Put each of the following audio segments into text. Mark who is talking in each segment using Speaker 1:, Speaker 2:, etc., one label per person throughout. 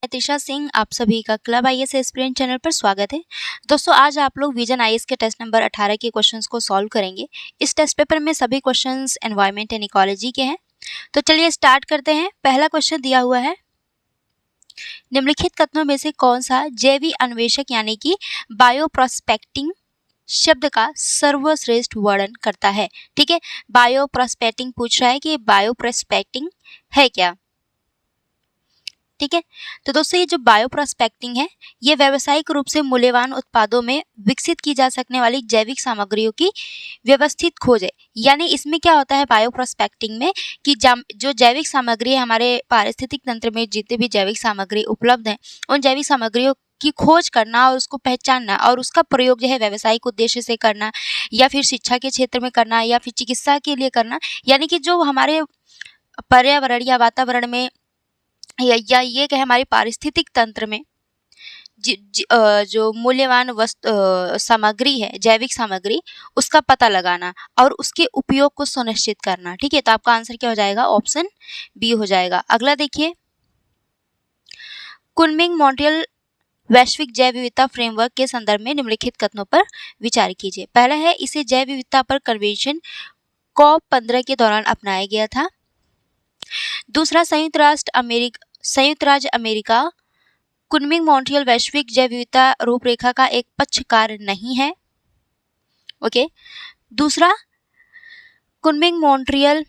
Speaker 1: तिशा सिंह, आप सभी का क्लब आईएएस एस्पिरेंट चैनल पर स्वागत है। दोस्तों, आज आप लोग विजन आईएएस के टेस्ट नंबर 18 के क्वेश्चंस को सॉल्व करेंगे। इस टेस्ट पेपर में सभी क्वेश्चंस एनवायरनमेंट एंड इकोलॉजी के हैं। तो चलिए स्टार्ट करते हैं। पहला क्वेश्चन दिया हुआ है, निम्नलिखित कथनों में से कौन सा जैविक अन्वेषक यानी कि बायोप्रोस्पेक्टिंग शब्द का सर्वश्रेष्ठ वर्णन करता है। ठीक है, बायोप्रोस्पेक्टिंग पूछ रहा है कि बायोप्रोस्पेक्टिंग है क्या। ठीक है, तो दोस्तों ये जो बायोप्रोस्पेक्टिंग है, ये व्यावसायिक रूप से मूल्यवान उत्पादों में विकसित की जा सकने वाली जैविक सामग्रियों की व्यवस्थित खोज है। यानी इसमें क्या होता है बायोप्रोस्पेक्टिंग में कि जो जैविक सामग्री है, हमारे पारिस्थितिक तंत्र में जितने भी जैविक सामग्री उपलब्ध हैं, उन जैविक सामग्रियों की खोज करना और उसको पहचानना और उसका प्रयोग जो है व्यावसायिक उद्देश्य से करना या फिर शिक्षा के क्षेत्र में करना या फिर चिकित्सा के लिए करना। यानी कि जो हमारे पर्यावरण या वातावरण में या ये कहे हमारे पारिस्थितिक तंत्र में जो मूल्यवान सामग्री है, जैविक सामग्री, उसका पता लगाना और उसके उपयोग को सुनिश्चित करना। ठीक है, तो आपका आंसर क्या हो जाएगा? ऑप्शन बी हो जाएगा। अगला देखिए, कुनमिंग मॉन्ट्रियल वैश्विक जैव विविधता फ्रेमवर्क के संदर्भ में निम्नलिखित कथनों पर विचार कीजिए। पहला है, इसे जैव विविधता पर कन्वेंशन COP 15 के दौरान अपनाया गया था। दूसरा, संयुक्त राज्य अमेरिका कुनमिंग मॉन्ट्रियल वैश्विक जैव विविधता रूपरेखा का एक पक्षकार नहीं है। ओके, दूसरा, कुनमिंग मॉन्ट्रियल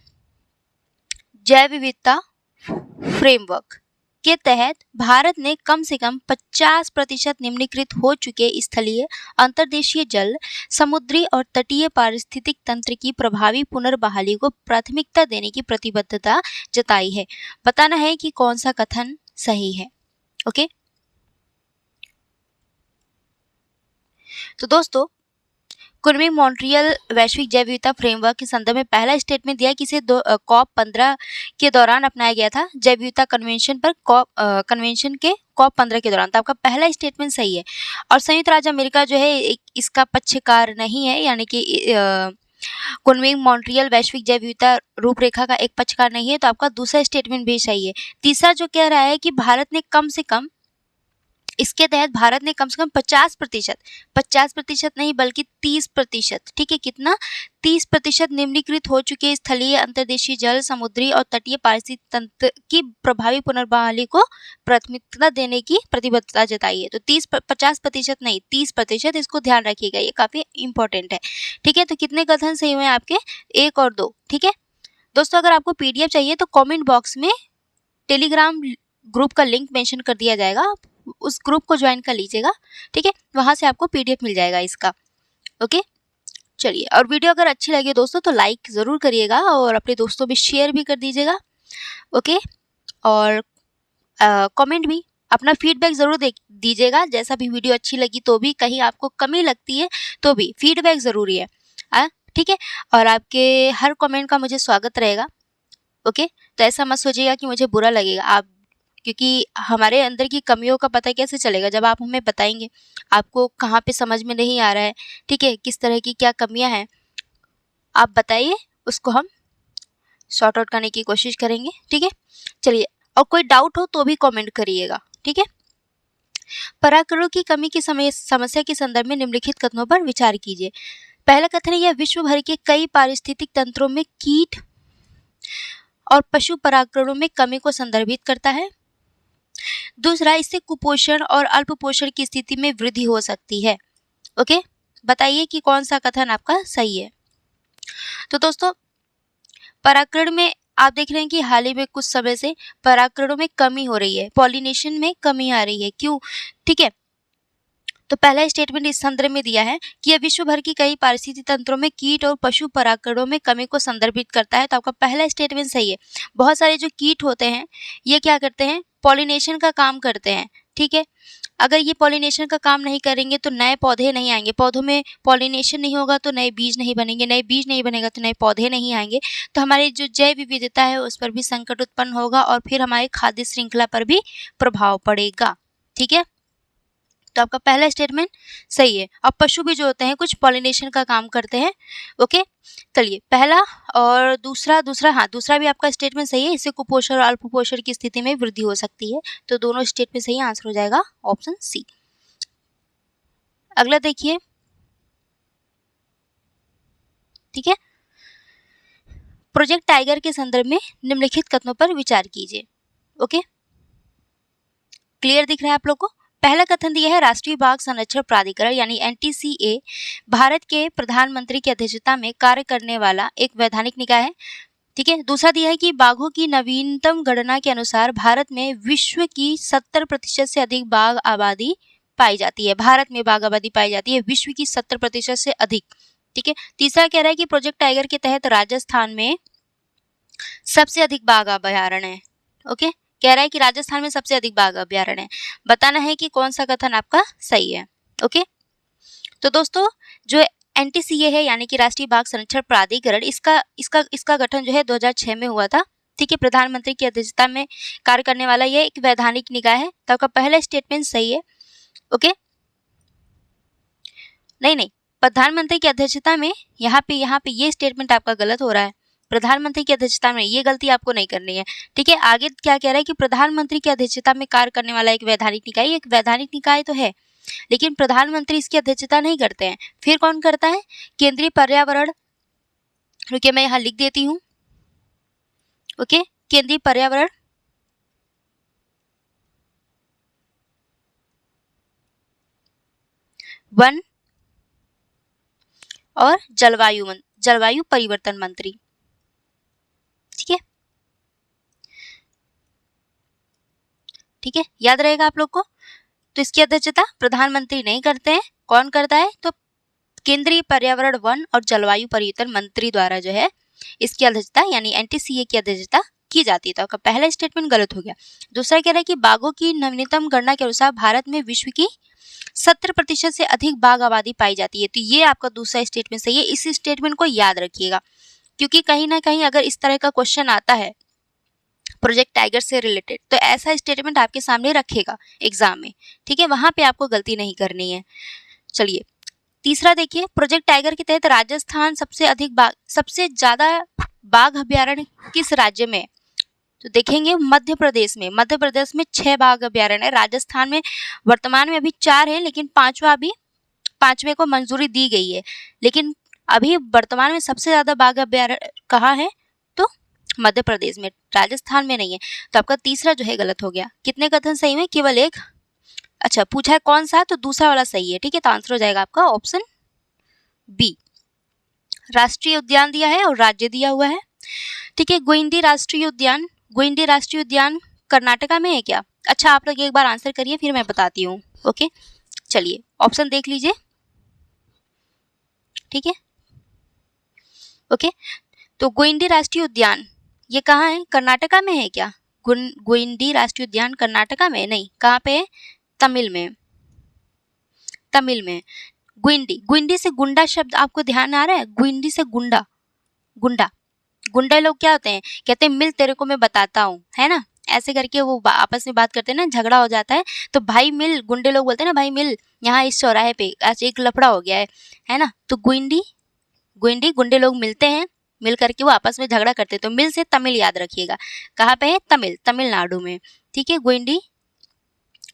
Speaker 1: जैव विविधता फ्रेमवर्क के तहत भारत ने कम से कम 50% निम्नीकृत हो चुके स्थलीय, अंतर्देशीय जल, समुद्री और तटीय पारिस्थितिक तंत्र की प्रभावी पुनर्बहाली को प्राथमिकता देने की प्रतिबद्धता जताई है। बताना है कि कौन सा कथन सही है। ओके, तो दोस्तों, कुनमिंग मॉन्ट्रियल वैश्विक जैव विविधता फ्रेमवर्क के संदर्भ में पहला स्टेटमेंट दिया कि इसे COP 15 के दौरान अपनाया गया था, जैव विविधता कन्वेंशन पर कन्वेंशन के COP 15 के दौरान। तो आपका पहला स्टेटमेंट सही है। और संयुक्त राज्य अमेरिका जो है इसका पक्षकार नहीं है, यानी कि कुनमिंग मॉन्ट्रियल वैश्विक जैव विविधता रूपरेखा का एक पक्षकार नहीं है। तो आपका दूसरा स्टेटमेंट भी सही है। तीसरा जो कह रहा है कि भारत ने कम से कम, इसके तहत भारत ने कम से कम 50% नहीं बल्कि 30%, ठीक है, कितना? 30% निम्नीकृत हो चुके स्थलीय, अंतर्देशीय जल, समुद्री और तटीय पारिस्थितिक तंत्र की प्रभावी पुनर्बहाली को प्राथमिकता देने की प्रतिबद्धता जताई है। तो 50% नहीं, 30%, इसको ध्यान रखिएगा, ये काफी इंपॉर्टेंट है। ठीक है, तो कितने कथन सही हुए आपके? 1 और 2। ठीक है दोस्तों, अगर आपको PDF चाहिए तो कॉमेंट बॉक्स में टेलीग्राम ग्रुप का लिंक मेंशन कर दिया जाएगा, उस ग्रुप को ज्वाइन कर लीजिएगा। ठीक है, वहां से आपको PDF मिल जाएगा इसका। ओके, चलिए, और वीडियो अगर अच्छी लगे दोस्तों तो लाइक ज़रूर करिएगा और अपने दोस्तों में शेयर भी कर दीजिएगा। ओके, और कमेंट भी अपना फीडबैक ज़रूर दीजिएगा। जैसा भी वीडियो अच्छी लगी तो भी, कहीं आपको कमी लगती है तो भी फीडबैक ज़रूरी है। ठीक है, और आपके हर कमेंट का मुझे स्वागत रहेगा। ओके, तो ऐसा मत सोचिएगा कि मुझे बुरा लगेगा, आप, क्योंकि हमारे अंदर की कमियों का पता कैसे चलेगा जब आप हमें बताएंगे आपको कहाँ पे समझ में नहीं आ रहा है। ठीक है, किस तरह की क्या कमियां हैं, आप बताइए, उसको हम सॉर्ट आउट करने की कोशिश करेंगे। ठीक है, चलिए, और कोई डाउट हो तो भी कमेंट करिएगा। ठीक है, परागकणों की कमी की समस्या के संदर्भ में निम्नलिखित कथनों पर विचार कीजिए। पहला कथन है, यह विश्व भर के कई पारिस्थितिक तंत्रों में कीट और पशु परागकणों में कमी को संदर्भित करता है। दूसरा, इससे कुपोषण और अल्पपोषण की स्थिति में वृद्धि हो सकती है। ओके, बताइए कि कौन सा कथन आपका सही है। तो दोस्तों, परागकण में आप देख रहे हैं कि हाल ही में कुछ समय से परागकणों में कमी हो रही है, पॉलिनेशन में कमी आ रही है। क्यों? ठीक है, तो पहला स्टेटमेंट इस संदर्भ में दिया है कि यह विश्व भर की कई पारिस्थितिक तंत्रों में कीट और पशु परागकणों में कमी को संदर्भित करता है। तो आपका पहला स्टेटमेंट सही है। बहुत सारे जो कीट होते हैं ये क्या करते हैं? पॉलिनेशन का काम करते हैं। ठीक है, अगर ये पॉलिनेशन का काम नहीं करेंगे तो नए पौधे नहीं आएंगे, पौधों में पॉलिनेशन नहीं होगा तो नए बीज नहीं बनेंगे, नए बीज नहीं बनेगा तो नए पौधे नहीं आएंगे। तो हमारी जो जैव विविधता है उस पर भी संकट उत्पन्न होगा और फिर हमारी खाद्य श्रृंखला पर भी प्रभाव पड़ेगा। ठीक है, तो आपका पहला स्टेटमेंट सही है। अब पशु भी जो होते हैं कुछ पॉलिनेशन का काम करते हैं। ओके, चलिए पहला और दूसरा भी आपका स्टेटमेंट सही है। इससे कुपोषण और अल्पपोषण की स्थिति में वृद्धि हो सकती है। तो दोनों स्टेटमेंट सही है, आंसर हो जाएगा ऑप्शन सी। अगला देखिए, ठीक है, प्रोजेक्ट टाइगर के संदर्भ में निम्नलिखित कथनों पर विचार कीजिए। ओके, क्लियर दिख रहा है आप लोग को? पहला कथन दिया है, राष्ट्रीय बाघ संरक्षण प्राधिकरण यानी एनटीसीए भारत के प्रधानमंत्री की अध्यक्षता में कार्य करने वाला एक वैधानिक निकाय है। ठीक है, दूसरा दिया है कि बाघों की नवीनतम गणना के अनुसार भारत में विश्व की 70% से अधिक बाघ आबादी पाई जाती है। भारत में बाघ आबादी पाई जाती है विश्व की 70% से अधिक। ठीक है, तीसरा कह रहा है कि प्रोजेक्ट टाइगर के तहत राजस्थान में सबसे अधिक बाघ अभयारण्य है। ओके, कह रहा है कि राजस्थान में सबसे अधिक बाघ अभयारण्य है। बताना है कि कौन सा कथन आपका सही है। ओके, तो दोस्तों जो एनटीसीए है यानी कि राष्ट्रीय बाघ संरक्षण प्राधिकरण, इसका गठन जो है 2006 में हुआ था। ठीक है, प्रधानमंत्री की अध्यक्षता में कार्य करने वाला ये एक वैधानिक निकाय है। तो आपका पहला स्टेटमेंट सही है। ओके, नहीं, प्रधानमंत्री की अध्यक्षता में यहाँ पे ये स्टेटमेंट आपका गलत हो रहा है। प्रधानमंत्री की अध्यक्षता में, ये गलती आपको नहीं करनी है। ठीक है, आगे क्या कह रहा है कि प्रधानमंत्री की अध्यक्षता में कार्य करने वाला एक वैधानिक निकाय, एक वैधानिक निकाय तो है लेकिन प्रधानमंत्री इसकी अध्यक्षता नहीं करते हैं। फिर कौन करता है? केंद्रीय पर्यावरण, रुकिए मैं यहाँ लिख देती हूँ। ओके, केंद्रीय पर्यावरण वन और जलवायु परिवर्तन मंत्री। ठीक है, याद रहेगा आप लोग को। तो इसकी अध्यक्षता प्रधानमंत्री नहीं करते हैं, कौन करता है? तो केंद्रीय पर्यावरण वन और जलवायु परिवर्तन मंत्री द्वारा जो है इसकी अध्यक्षता यानी एनटीसीए की अध्यक्षता की जाती है। तो आपका पहला स्टेटमेंट गलत हो गया। दूसरा कह रहा है कि बाघों की नवीनतम गणना के अनुसार भारत में विश्व की 70% से अधिक बाघ आबादी पाई जाती है। तो ये आपका दूसरा स्टेटमेंट सही है। इस स्टेटमेंट को याद रखिएगा क्योंकि कहीं ना कहीं अगर इस तरह का क्वेश्चन आता है प्रोजेक्ट टाइगर से रिलेटेड तो ऐसा स्टेटमेंट आपके सामने रखेगा एग्जाम में। ठीक है, वहां पे आपको गलती नहीं करनी है। चलिए तीसरा देखिए, प्रोजेक्ट टाइगर के तहत राजस्थान सबसे ज्यादा बाघ अभ्यारण्य किस राज्य में? तो देखेंगे मध्य प्रदेश में 6 बाघ अभ्यारण्य है। राजस्थान में वर्तमान में अभी 4 है लेकिन पांचवे को मंजूरी दी गई है। लेकिन अभी वर्तमान में सबसे ज्यादा बाघ अभ्यारण्य कहाँ है? तो मध्य प्रदेश में, राजस्थान में नहीं है। तो आपका तीसरा जो है गलत हो गया। कितने कथन सही में? केवल एक। अच्छा, पूछा है कौन सा? तो दूसरा वाला सही है। ठीक है, तो आंसर हो जाएगा आपका ऑप्शन बी। राष्ट्रीय उद्यान दिया है और राज्य दिया हुआ है। ठीक है, गोइंडी राष्ट्रीय उद्यान कर्नाटका में है क्या? अच्छा, आप लोग एक बार आंसर करिए फिर मैं बताती हूँ। ओके, चलिए ऑप्शन देख लीजिए। ठीक है, ओके, तो गोइंडी राष्ट्रीय उद्यान ये कहाँ है? कर्नाटका में है क्या? गोइंडी राष्ट्रीय उद्यान कर्नाटका में नहीं, कहाँ पे है? तमिल में। गुइंडी से गुंडा शब्द आपको ध्यान आ रहा है? गुइंडी से गुंडा लोग क्या होते हैं? कहते हैं मिल तेरे को मैं बताता हूँ, है ना? ऐसे करके वो आपस में बात करते हैं ना, झगड़ा हो जाता है तो भाई मिल, गुंडे लोग बोलते हैं ना भाई मिल, यहाँ इस चौराहे पे आज एक लफड़ा हो गया है ना? तो गुंडे लोग मिलते हैं, मिल करके वो आपस में झगड़ा करते हैं। तो मिल से तमिल याद रखिएगा। कहाँ पे है? तमिलनाडु में। ठीक है,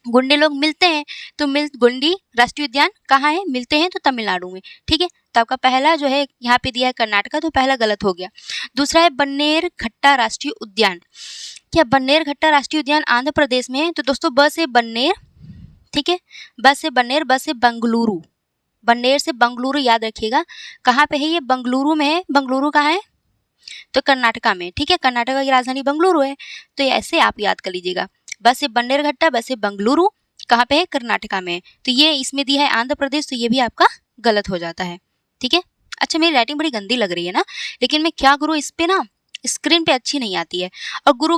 Speaker 1: गुंडे लोग मिलते हैं तो गुंडी राष्ट्रीय उद्यान कहाँ है? मिलते हैं तो तमिलनाडु में। ठीक है, तो आपका पहला जो है यहाँ पे दिया है कर्नाटका, तो पहला गलत हो गया। दूसरा है बन्नेरघट्टा राष्ट्रीय उद्यान। क्या बन्नेरघट्टा राष्ट्रीय उद्यान आंध्र प्रदेश में है? तो दोस्तों ब से बन्नेर, ठीक है, ब से बंगलुरु, बन्नेर से बंगलुरु याद रखिएगा। कहाँ पे है ये? बंगलुरु में है। बंगलुरु कहाँ है? तो कर्नाटका में। ठीक है, कर्नाटका की राजधानी बंगलुरु है। तो ऐसे आप याद कर लीजिएगा, बस से बन्नेरघट्टा, बस से बंगलुरु, कहाँ पे है? कर्नाटका में। तो ये इसमें दिया है आंध्र प्रदेश, तो ये भी आपका गलत हो जाता है। ठीक है, अच्छा मेरी राइटिंग बड़ी गंदी लग रही है ना, लेकिन मैं क्या करूँ, इस पे ना स्क्रीन पे अच्छी नहीं आती है। और गुरु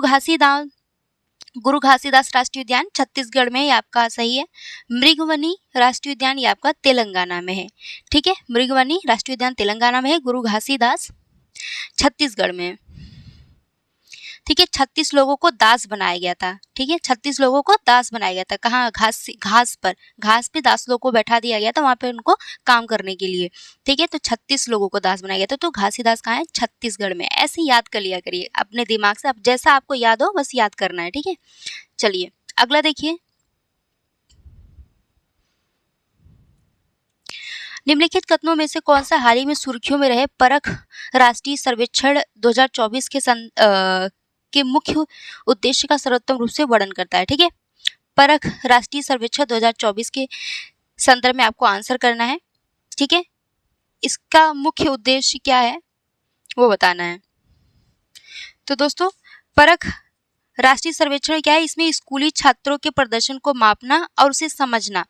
Speaker 1: घासीदास राष्ट्रीय उद्यान छत्तीसगढ़ में, ये आपका सही है। मृगवनी राष्ट्रीय उद्यान ये आपका तेलंगाना में है। ठीक है, मृगवनी राष्ट्रीय उद्यान तेलंगाना में है, गुरु घासीदास छत्तीसगढ़ में। ठीक है, 36 लोगों को दास बनाया गया था। ठीक है, 36 लोगों को दास बनाया गया था। कहाँ? घास पे 10 लोगों को बैठा दिया गया था वहां पे उनको काम करने के लिए। ठीक है, तो 36 लोगों को दास बनाया गया था। तो घासीदास कहाँ है? छत्तीसगढ़ में। ऐसे याद कर लिया करिए अपने दिमाग से, अब जैसा आपको याद हो बस याद करना है। ठीक है, चलिए अगला देखिए, निम्नलिखित कथनों में से कौन सा हाल ही में सुर्खियों में रहे परख राष्ट्रीय सर्वेक्षण 2024 के मुख्य उद्देश्य का सर्वोत्तम रूप से वर्णन करता है। ठीक है, परख राष्ट्रीय सर्वेक्षण 2024 के संदर्भ में आपको आंसर करना है। ठीक है, इसका मुख्य उद्देश्य क्या है वो बताना है। तो दोस्तों, परख राष्ट्रीय सर्वेक्षण क्या है? इसमें स्कूली छात्रों के प्रदर्शन को मापना और उसे समझना।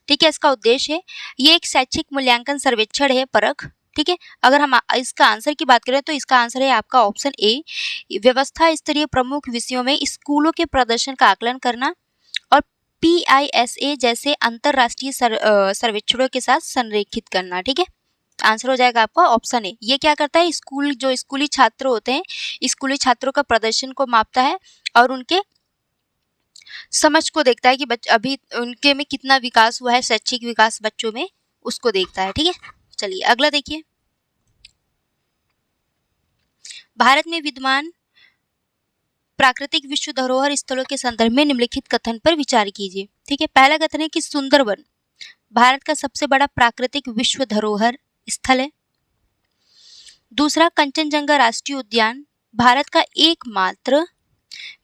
Speaker 1: ठीक है, इसका उद्देश्य है। ये एक शैक्षिक मूल्यांकन सर्वेक्षण है, परख। ठीक है, अगर हम इसका आंसर की बात करें तो इसका आंसर है आपका ऑप्शन ए, व्यवस्था स्तरीय प्रमुख विषयों में स्कूलों के प्रदर्शन का आकलन करना और PISA जैसे अंतरराष्ट्रीय सर्वेक्षणों के साथ संरेखित करना। ठीक है, आंसर हो जाएगा आपका ऑप्शन ए। ये क्या करता है? स्कूली छात्र होते हैं, स्कूली छात्रों का प्रदर्शन को मापता है और उनके समझ को देखता है कि अभी उनके में कितना विकास हुआ है, शैक्षिक विकास बच्चों में, उसको देखता है। ठीक है, चलिए अगला देखिए, भारत में विद्यमान प्राकृतिक विश्व धरोहर स्थलों के संदर्भ में निम्नलिखित कथन पर विचार कीजिए। ठीक है, पहला कथन है कि सुंदरवन भारत का सबसे बड़ा प्राकृतिक विश्व धरोहर स्थल है। दूसरा, कंचनजंगा राष्ट्रीय उद्यान भारत का एकमात्र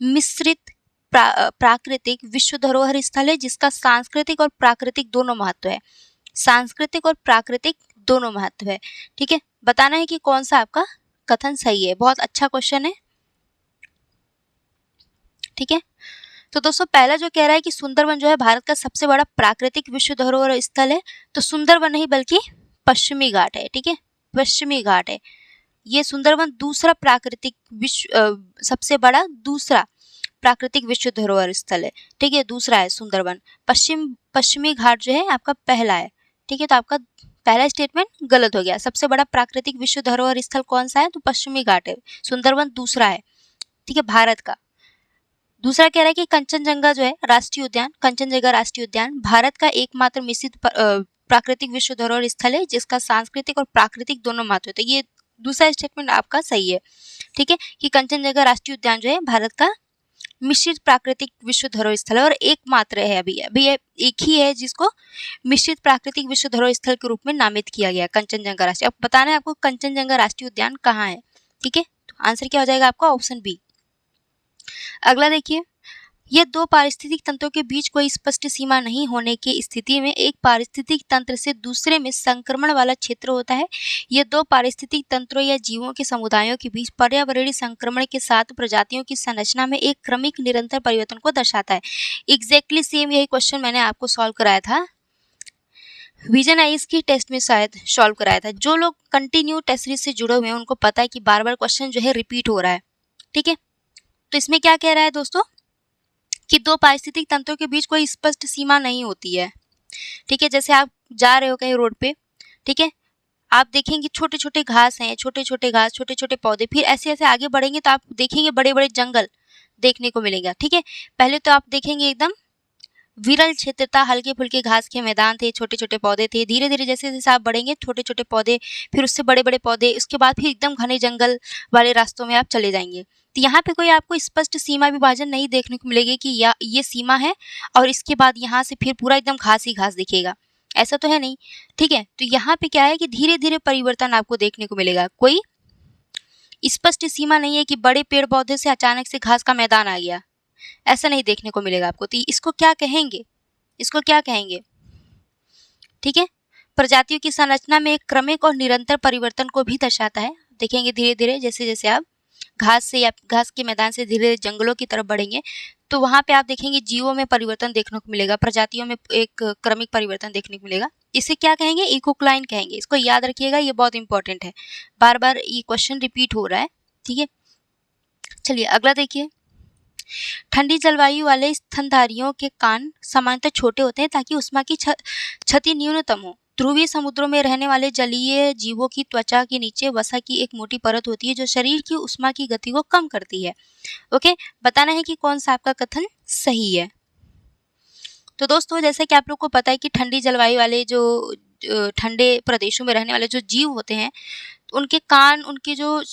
Speaker 1: मिश्रित प्राकृतिक विश्व धरोहर स्थल है जिसका सांस्कृतिक और प्राकृतिक दोनों महत्व है। सांस्कृतिक और प्राकृतिक दोनों महत्व है। ठीक है, बताना है कि कौन सा आपका कथन सही है। बहुत अच्छा क्वेश्चन है। ठीक है, तो दोस्तों पहला जो कह रहा है कि सुंदरवन जो है भारत का सबसे बड़ा प्राकृतिक विश्व धरोहर स्थल है, तो सुंदरवन नहीं बल्कि पश्चिमी घाट है। ठीक है, पश्चिमी घाट है ये सुंदरवन। दूसरा प्राकृतिक सबसे बड़ा दूसरा प्राकृतिक विश्व धरोहर स्थल है। ठीक है, दूसरा है सुंदरवन। पश्चिमी घाट जो है आपका पहला है। ठीक है, तो आपका पहला स्टेटमेंट गलत हो गया। सबसे बड़ा प्राकृतिक विश्व धरोहर स्थल कौन सा है? तो पश्चिमी घाट है। सुंदरवन दूसरा है। ठीक है, भारत का। दूसरा कह रहा है कि कंचनजंगा जो है राष्ट्रीय उद्यान, कंचनजंगा राष्ट्रीय उद्यान भारत का एकमात्र मिश्रित प्राकृतिक विश्व धरोहर स्थल है जिसका सांस्कृतिक और प्राकृतिक दोनों महत्व है। तो ये दूसरा स्टेटमेंट आपका सही है। ठीक है, कि कंचनजंगा राष्ट्रीय उद्यान जो है भारत का मिश्रित प्राकृतिक विश्व धरोहर स्थल है और एकमात्र है। अभी एक ही है जिसको मिश्रित प्राकृतिक विश्व धरोहर स्थल के रूप में नामित किया गया, कंचनजंगा राष्ट्रीय। अब बताना है आपको कंचनजंगा राष्ट्रीय उद्यान कहाँ है। ठीक है, तो आंसर क्या हो जाएगा आपका? Option B. अगला देखिए, ये दो पारिस्थितिक तंत्रों के बीच कोई स्पष्ट सीमा नहीं होने की स्थिति में एक पारिस्थितिक तंत्र से दूसरे में संक्रमण वाला क्षेत्र होता है। ये दो पारिस्थितिक तंत्रों या जीवों के समुदायों के बीच पर्यावरणीय संक्रमण के साथ प्रजातियों की संरचना में एक क्रमिक निरंतर परिवर्तन को दर्शाता है। एग्जैक्टली सेम यही क्वेश्चन मैंने आपको सॉल्व कराया था, विजन आईज की टेस्ट में शायद सॉल्व कराया था। जो लोग कंटिन्यू टेस्ट सीरीज से जुड़े हुए हैं उनको पता है कि बार बार क्वेश्चन जो है रिपीट हो रहा है। ठीक है, तो इसमें क्या कह रहा है दोस्तों कि दो पारिस्थितिक तंत्रों के बीच कोई स्पष्ट सीमा नहीं होती है। ठीक है, जैसे आप जा रहे हो कहीं रोड पे, ठीक है, आप देखेंगे छोटे छोटे घास हैं, छोटे छोटे घास, छोटे छोटे पौधे, फिर ऐसे ऐसे आगे बढ़ेंगे तो आप देखेंगे बड़े बड़े जंगल देखने को मिलेगा। ठीक है, पहले तो आप देखेंगे एकदम विरल क्षेत्र था, हल्के फुल्के घास के मैदान थे, छोटे छोटे पौधे थे। धीरे धीरे जैसे जैसे आप बढ़ेंगे छोटे छोटे पौधे, फिर उससे बड़े बड़े पौधे, उसके बाद फिर एकदम घने जंगल वाले रास्तों में आप चले जाएंगे। तो यहाँ पे कोई आपको स्पष्ट सीमा विभाजन नहीं देखने को मिलेगी कि ये सीमा है और इसके बाद यहाँ से फिर पूरा एकदम घास ही घास दिखेगा, ऐसा तो है नहीं। ठीक है, तो यहाँ पे क्या है कि धीरे धीरे परिवर्तन आपको देखने को मिलेगा। कोई स्पष्ट सीमा नहीं है कि बड़े पेड़ पौधे से अचानक से घास का मैदान आ गया, ऐसा नहीं देखने को मिलेगा आपको। तो इसको क्या कहेंगे? इसको क्या कहेंगे? ठीक है, प्रजातियों की संरचना में एक क्रमिक और निरंतर परिवर्तन को भी दर्शाता है। देखेंगे धीरे धीरे जैसे जैसे आप घास से या घास के मैदान से धीरे धीरे जंगलों की तरफ बढ़ेंगे तो वहां पे आप देखेंगे जीवों में परिवर्तन देखने को मिलेगा, प्रजातियों में एक क्रमिक परिवर्तन देखने को मिलेगा। इसे क्या कहेंगे? इकोक्लाइन कहेंगे। इसको याद रखिएगा, ये बहुत इंपॉर्टेंट है, बार बार ये क्वेश्चन रिपीट हो रहा है। ठीक है, चलिए अगला देखिए, ठंडी जलवायु वाले स्तनधारियों के कान सामान्यतः छोटे होते हैं ताकि उष्मा की क्षति न्यूनतम हो। ध्रुवीय समुद्रों में रहने वाले जलीय जीवों की त्वचा के नीचे वसा की एक मोटी परत होती है जो शरीर की उष्मा की गति को कम करती है। ओके, बताना है कि कौन सा आपका कथन सही है। तो दोस्तों, जैसे कि आप लोग को पता है कि ठंडी जलवायु वाले जो ठंडे प्रदेशों में रहने वाले जो जीव होते हैं, उनके कान, उनके जो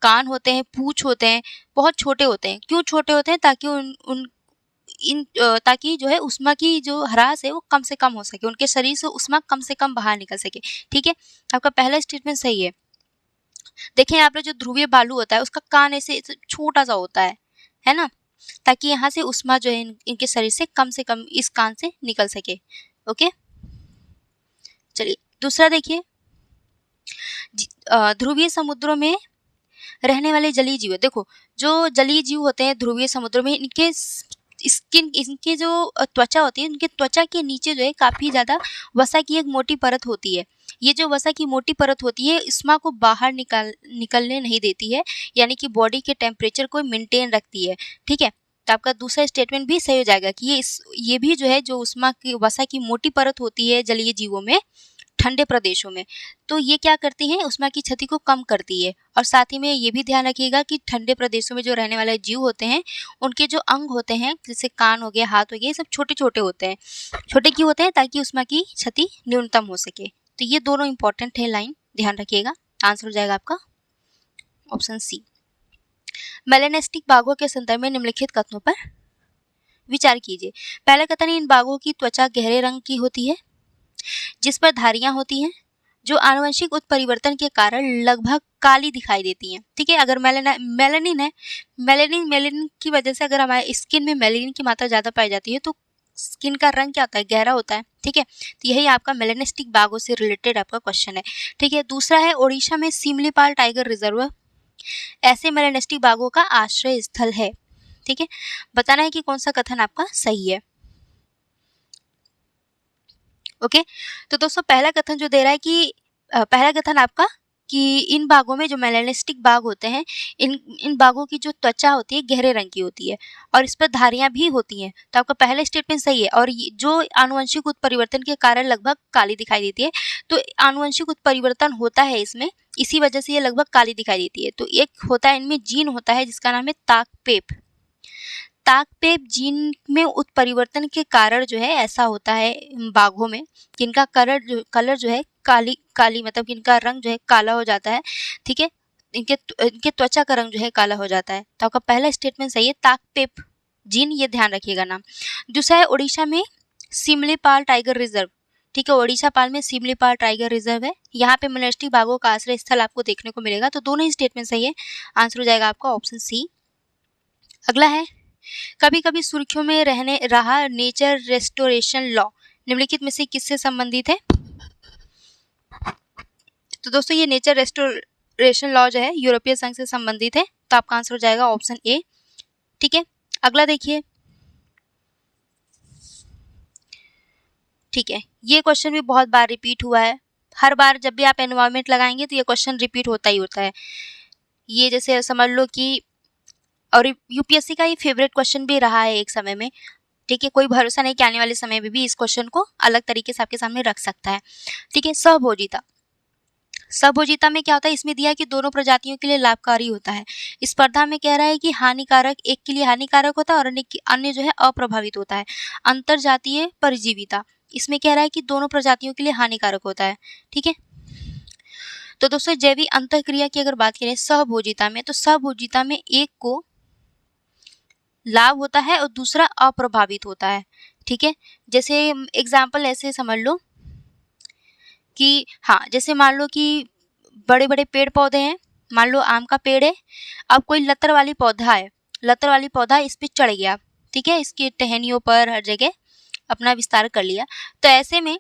Speaker 1: कान होते हैं, पूंछ होते हैं, बहुत छोटे होते हैं। क्यों छोटे होते हैं? ताकि ताकि जो है उष्मा की जो ह्रास है वो कम से कम हो सके, उनके शरीर से उष्मा कम से कम बाहर निकल सके। ठीक है, आपका पहला स्टेटमेंट सही है। देखें, यहाँ पे जो ध्रुवीय भालू होता है उसका कान ऐसे छोटा सा होता है ना, ताकि यहाँ से उष्मा जो है इनके शरीर से कम इस कान से निकल सके। ओके, चलिए दूसरा देखिए, ध्रुवीय समुद्रों में रहने वाले जलीय जीव। देखो, जो जलीय जीव होते हैं ध्रुवीय समुद्रों में, इनके इनके जो त्वचा होती है, उनके त्वचा के नीचे जो है काफी ज्यादा वसा की एक मोटी परत होती है। ये जो वसा की मोटी परत होती है उष्मा को बाहर निकलने नहीं देती है, यानी कि बॉडी के टेम्परेचर को मेंटेन रखती है। ठीक है, तो आपका दूसरा स्टेटमेंट भी सही हो जाएगा कि ये भी जो है, जो उष्मा की वसा की मोटी परत होती है जलीय जीवों में ठंडे प्रदेशों में, तो ये क्या करती हैं, उष्मा की क्षति को कम करती है। और साथ ही में ये भी ध्यान रखिएगा कि ठंडे प्रदेशों में जो रहने वाले जीव होते हैं, उनके जो अंग होते हैं, जैसे कान हो गया, हाथ हो गया, ये सब छोटे छोटे होते हैं। छोटे क्यों होते हैं? ताकि उष्मा की क्षति न्यूनतम हो सके। तो ये दोनों इंपॉर्टेंट है लाइन, ध्यान रखिएगा। आंसर हो जाएगा आपका ऑप्शन सी। मेलेनिस्टिक बाघों के संदर्भ में निम्नलिखित कथनों पर विचार कीजिए। पहला कथन, इन बाघों की त्वचा गहरे रंग की होती है जिस पर धारियां होती हैं, जो आनुवंशिक उत्परिवर्तन के कारण लगभग काली दिखाई देती हैं। ठीक है, अगर मेलानिन है, मेलानिन की वजह से अगर हमारे स्किन में मेलानिन की मात्रा ज्यादा पाई जाती है तो स्किन का रंग क्या होता है? गहरा होता है। ठीक है, तो यही आपका मेलेनिस्टिक बाघों से रिलेटेड आपका क्वेश्चन है। ठीक है, दूसरा है, ओडिशा में सिमलीपाल टाइगर रिजर्व ऐसे मेलेनिस्टिक बाघों का आश्रय स्थल है। ठीक है, बताना है कि कौन सा कथन आपका सही है। ओके, तो दोस्तों पहला कथन जो दे रहा है कि पहला कथन आपका कि इन बाघों में जो मेलानिस्टिक बाघ होते हैं, इन बाघों की जो त्वचा होती है गहरे रंग की होती है और इस पर धारियां भी होती हैं। तो आपका पहला स्टेटमेंट सही है। और जो आनुवंशिक उत्परिवर्तन के कारण लगभग काली दिखाई देती है, तो आनुवंशिक उत्परिवर्तन होता है इसमें, इसी वजह से ये लगभग काली दिखाई देती है। तो एक होता है, इनमें जीन होता है जिसका नाम है ताकपेप। ताकपेप जीन में उत्परिवर्तन के कारण जो है ऐसा होता है बाघों में कि इनका कलर जो है काली मतलब कि इनका रंग जो है काला हो जाता है। ठीक है, इनके त्वचा का रंग जो है काला हो जाता है। तो आपका पहला स्टेटमेंट सही है, ताकपेप जीन, ये ध्यान रखिएगा नाम। दूसरा है, उड़ीसा में सिमलीपाल टाइगर रिजर्व। ठीक है, ओडिशा पाल में सिमलीपाल टाइगर रिजर्व है, यहाँ पे मेलेनिस्टिक बाघों का आश्रय स्थल आपको देखने को मिलेगा। तो दोनों ही स्टेटमेंट सही है, आंसर हो जाएगा आपका ऑप्शन सी। अगला है, कभी कभी सुर्खियों में रहा नेचर रेस्टोरेशन लॉ निम्नलिखित में से किससे संबंधित है? तो दोस्तों ये नेचर रेस्टोरेशन लॉ जो है यूरोपीय संघ से संबंधित है। तो आपका आंसर हो जाएगा ऑप्शन ए। ठीक है, अगला देखिए। ठीक है, ये क्वेश्चन भी बहुत बार रिपीट हुआ है। हर बार जब भी आप एनवायरमेंट लगाएंगे तो ये क्वेश्चन रिपीट होता ही होता है। ये जैसे समझ लो कि, और यूपीएससी का ये फेवरेट क्वेश्चन भी रहा है एक समय में। ठीक है, कोई भरोसा नहीं कि आने वाले समय में भी इस क्वेश्चन को अलग तरीके से आपके सामने रख सकता है। ठीक है, सहभोजिता। सहभोजिता में क्या होता है? इसमें दिया है कि दोनों प्रजातियों के लिए लाभकारी होता है। स्पर्धा में कह रहा है कि हानिकारक, एक के लिए हानिकारक होता है और अन्य जो है अप्रभावित होता है। अंतरजातीय परजीविता, इसमें कह रहा है कि दोनों प्रजातियों के लिए हानिकारक होता है। ठीक है, तो दोस्तों जैविक अंतःक्रिया की अगर बात करें सहभोजिता में, तो सहभोजिता में एक को लाभ होता है और दूसरा अप्रभावित होता है। ठीक है, जैसे एग्जाम्पल ऐसे समझ लो कि, हाँ, जैसे मान लो कि बड़े बड़े पेड़ पौधे हैं, मान लो आम का पेड़ है, अब कोई लतर वाली पौधा है, लतर वाली पौधा इस पे चढ़ गया। ठीक है, इसकी टहनियों पर हर जगह अपना विस्तार कर लिया। तो ऐसे में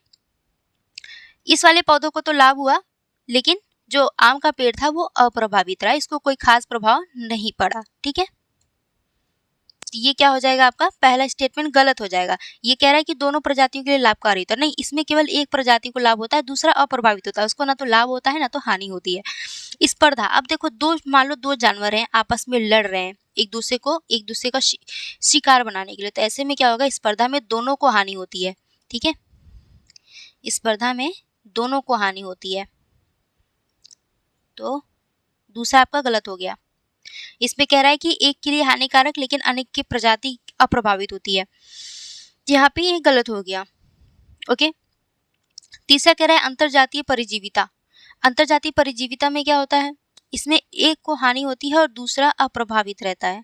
Speaker 1: इस वाले पौधों को तो लाभ हुआ, लेकिन जो आम का पेड़ था वो अप्रभावित रहा, इसको कोई खास प्रभाव नहीं पड़ा। ठीक है, ये क्या हो जाएगा? आपका पहला स्टेटमेंट गलत हो जाएगा। ये कह रहा है कि दोनों प्रजातियों के लिए लाभकारी होता है, नहीं, इसमें केवल एक प्रजाति को लाभ होता है, दूसरा अप्रभावित होता है, उसको ना तो लाभ होता है ना तो हानि होती है। स्पर्धा, अब देखो मान लो दो जानवर हैं, आपस में लड़ रहे हैं एक दूसरे का शिकार बनाने के लिए, तो ऐसे में क्या होगा? स्पर्धा में दोनों को हानि होती है। ठीक है, इस स्पर्धा में दोनों को हानि होती है, तो दूसरा आपका गलत हो गया। इसमें कह रहा है कि एक के लिए हानिकारक लेकिन अनेक की प्रजाति अप्रभावित होती है, यहाँ पे ये गलत हो गया। ओके, तीसरा कह रहा है अंतरजातीय परिजीविता। अंतरजातीय परिजीविता में क्या होता है, इसमें एक को हानि होती है और दूसरा अप्रभावित रहता है।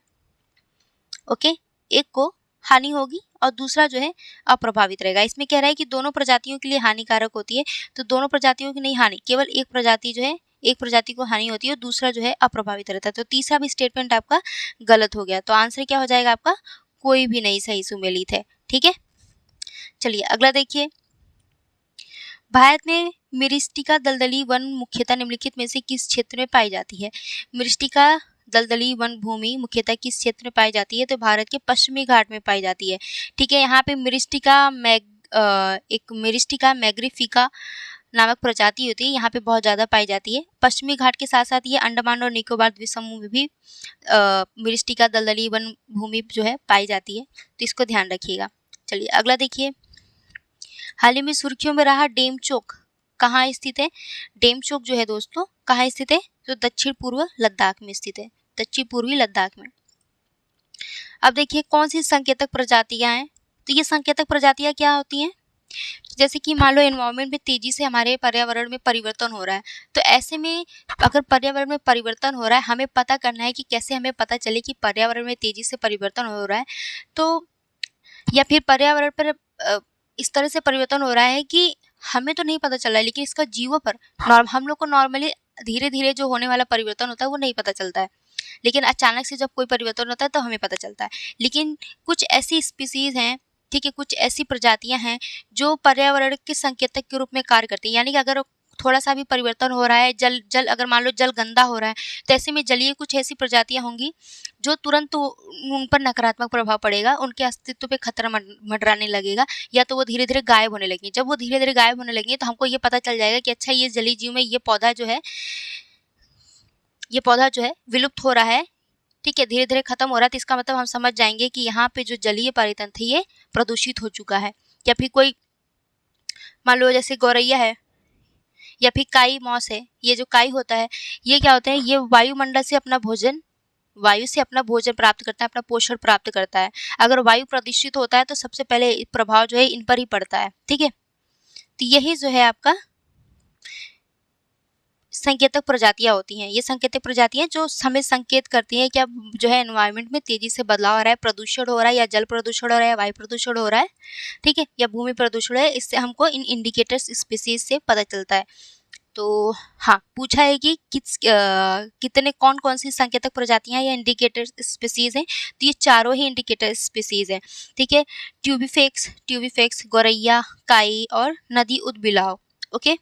Speaker 1: ओके, एक को हानि होगी और दूसरा जो है अप्रभावित रहेगा। इसमें कह रहा है कि दोनों प्रजातियों के लिए हानिकारक होती है, तो दोनों प्रजातियों की नहीं हानि, केवल एक प्रजाति जो है, एक प्रजाति को हानि होती है और दूसरा जो है अप्रभावित रहता है। तो तीसरा भी स्टेटमेंट आपका गलत हो गया। तो आंसर क्या हो जाएगा आपका, कोई भी नहीं सही सुमेलित है। ठीक है, चलिए अगला देखिए। भारत में मिरिस्टिका दलदली वन मुख्यतः निम्नलिखित में से किस क्षेत्र में पाई जाती है। मिरिस्टिका दलदली वन भूमि मुख्यतः किस क्षेत्र में पाई जाती है, तो भारत के पश्चिमी घाट में पाई जाती है। ठीक है, यहाँ पे एक मिरिस्टिका मैग्निफिका नामक प्रजाति होती है, यहाँ पे बहुत ज़्यादा पाई जाती है। पश्चिमी घाट के साथ साथ ये अंडमान और निकोबार द्वीप समूह में भी मिरिस्टिका दलदली वन भूमि जो है पाई जाती है, तो इसको ध्यान रखिएगा। चलिए अगला देखिए। हाल ही में सुर्खियों में रहा डेमचोक कहाँ स्थित है। डेमचोक जो है दोस्तों कहाँ स्थित है, तो दक्षिण पूर्व लद्दाख में स्थित है, दक्षिण पूर्वी लद्दाख में। अब देखिए कौन सी संकेतक प्रजातियां हैं, तो ये संकेतक प्रजातियां क्या होती हैं, जैसे कि मान लो एनवायरनमेंट में तेजी से हमारे पर्यावरण में परिवर्तन हो रहा है, तो ऐसे में अगर पर्यावरण में परिवर्तन हो रहा है, हमें पता करना है कि कैसे हमें पता चले कि पर्यावरण में तेजी से परिवर्तन हो रहा है, तो या फिर पर्यावरण पर इस तरह से परिवर्तन हो रहा है कि हमें तो नहीं पता चल रहा है, लेकिन इसका जीवों पर हम लोग को नॉर्मली धीरे धीरे जो होने वाला परिवर्तन होता है वो नहीं पता चलता है, लेकिन अचानक से जब कोई परिवर्तन होता है तो हमें पता चलता है। लेकिन कुछ ऐसी स्पीसीज हैं, ठीक है, कुछ ऐसी प्रजातियां हैं जो पर्यावरण के संकेतक के रूप में कार्य करती हैं। यानी कि अगर थोड़ा सा भी परिवर्तन हो रहा है, जल अगर मान लो जल गंदा हो रहा है, तो ऐसे में जलीय कुछ ऐसी प्रजातियां होंगी जो तुरंत उन पर नकारात्मक प्रभाव पड़ेगा, उनके अस्तित्व पे खतरा मंडराने लगेगा, या तो वो धीरे धीरे गायब होने लगेंगे। जब वो धीरे धीरे गायब होने लगेंगे तो हमको ये पता चल जाएगा कि अच्छा ये जलीय जीव में ये पौधा जो है विलुप्त हो रहा है, ठीक है, धीरे धीरे खत्म हो रहा है। तो इसका मतलब हम समझ जाएंगे कि यहाँ पे जो जलीय परितंत्र ये प्रदूषित हो चुका है। या फिर कोई मान लो जैसे गौरैया है या फिर काई मॉस है, ये जो काई होता है ये क्या होता है, ये वायुमंडल से अपना भोजन प्राप्त करता है, अपना पोषण प्राप्त करता है। अगर वायु प्रदूषित होता है तो सबसे पहले प्रभाव जो है इन पर ही पड़ता है। ठीक है, तो यही जो है आपका संकेतक प्रजातियां होती हैं। ये संकेतक प्रजातियां जो हमें संकेत करती हैं कि अब जो है एनवायरनमेंट में तेजी से बदलाव आ रहा है, प्रदूषण हो रहा है, या जल प्रदूषण हो रहा है, वायु प्रदूषण हो रहा है, ठीक है, या भूमि प्रदूषण है। इससे हमको इन इंडिकेटर्स स्पीसीज से पता चलता है। तो हाँ, पूछा है कि कितने कौन कौन सी संकेतक प्रजातियां या इंडिकेटर स्पीसीज हैं, तो ये चारों ही इंडिकेटर स्पीसीज हैं। ठीक है, ट्यूबिफेक्स, गौरैया, काई और नदी उदबिलाव। ओके,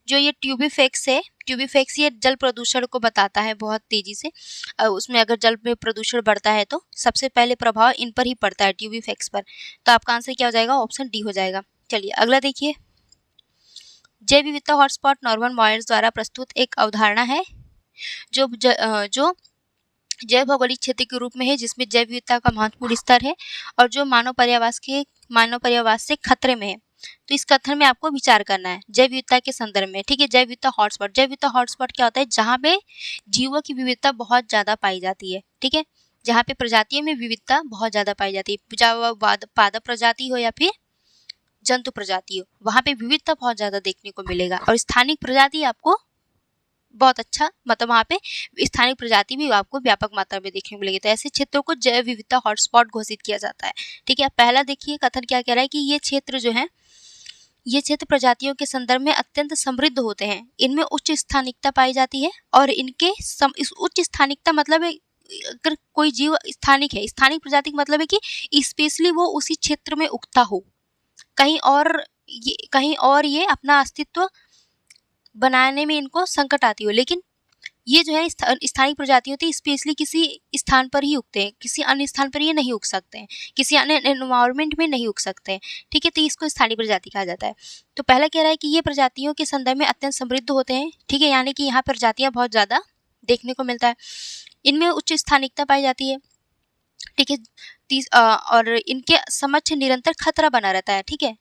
Speaker 1: जो ये ट्यूबिफेक्स ये जल प्रदूषण को बताता है बहुत तेजी से। उसमें अगर जल में प्रदूषण बढ़ता है तो सबसे पहले प्रभाव इन पर ही पड़ता है, ट्यूबिफेक्स पर। तो आपका आंसर क्या हो जाएगा, ऑप्शन डी हो जाएगा। चलिए अगला देखिए। जैव विविधता हॉटस्पॉट नॉर्मन मॉयर्स द्वारा प्रस्तुत एक अवधारणा है जो जैव भौगोलिक क्षेत्र के रूप में है, जिसमें जैव विविधता का महत्वपूर्ण स्तर है और जो मानव पर्यावास से खतरे में है। तो इस कथन में आपको विचार करना है जैव विविधता के संदर्भ में। ठीक है, जैव विविधता हॉटस्पॉट क्या होता है, जहाँ पे जीवों की विविधता बहुत ज्यादा पाई जाती है। ठीक है, जहाँ पे प्रजातियों में विविधता बहुत ज्यादा पाई जाती है, चाहे वह पादप प्रजाति हो या फिर जंतु प्रजाति हो, वहाँ पे विविधता बहुत ज्यादा देखने को मिलेगा। और स्थानिक प्रजाति आपको बहुत अच्छा, मतलब वहाँ पे स्थानिक प्रजाति भी आपको व्यापक मात्रा में देखने को मिलेगी। तो ऐसे क्षेत्रों को जैव विविधता हॉटस्पॉट घोषित किया जाता है। ठीक है, पहला देखिए कथन क्या कह रहा है कि ये क्षेत्र जो है, ये क्षेत्र प्रजातियों के संदर्भ में अत्यंत समृद्ध होते हैं, इनमें उच्च स्थानिकता पाई जाती है और इनके इस उच्च स्थानिकता मतलब है अगर कोई जीव स्थानिक है, स्थानिक प्रजाति का मतलब है कि स्पेशली वो उसी क्षेत्र में उगता हो, कहीं और ये अपना अस्तित्व बनाने में इनको संकट आती हो। लेकिन ये जो है स्थानिक प्रजाति होती है, स्पेशली किसी स्थान पर ही उगते हैं, किसी अन्य स्थान पर ये नहीं उग सकते हैं, किसी अन्य एनवायरनमेंट में नहीं उग सकते हैं। ठीक है, तो इसको स्थानीय प्रजाति कहा जाता है। तो पहला कह रहा है कि ये प्रजातियों के संदर्भ में अत्यंत समृद्ध होते हैं। ठीक है, यानी कि यहाँ प्रजातियां बहुत ज़्यादा देखने को मिलता है, इनमें उच्च स्थानिकता पाई जाती है। ठीक है, और इनके समक्ष निरंतर खतरा बना रहता है। ठीक है,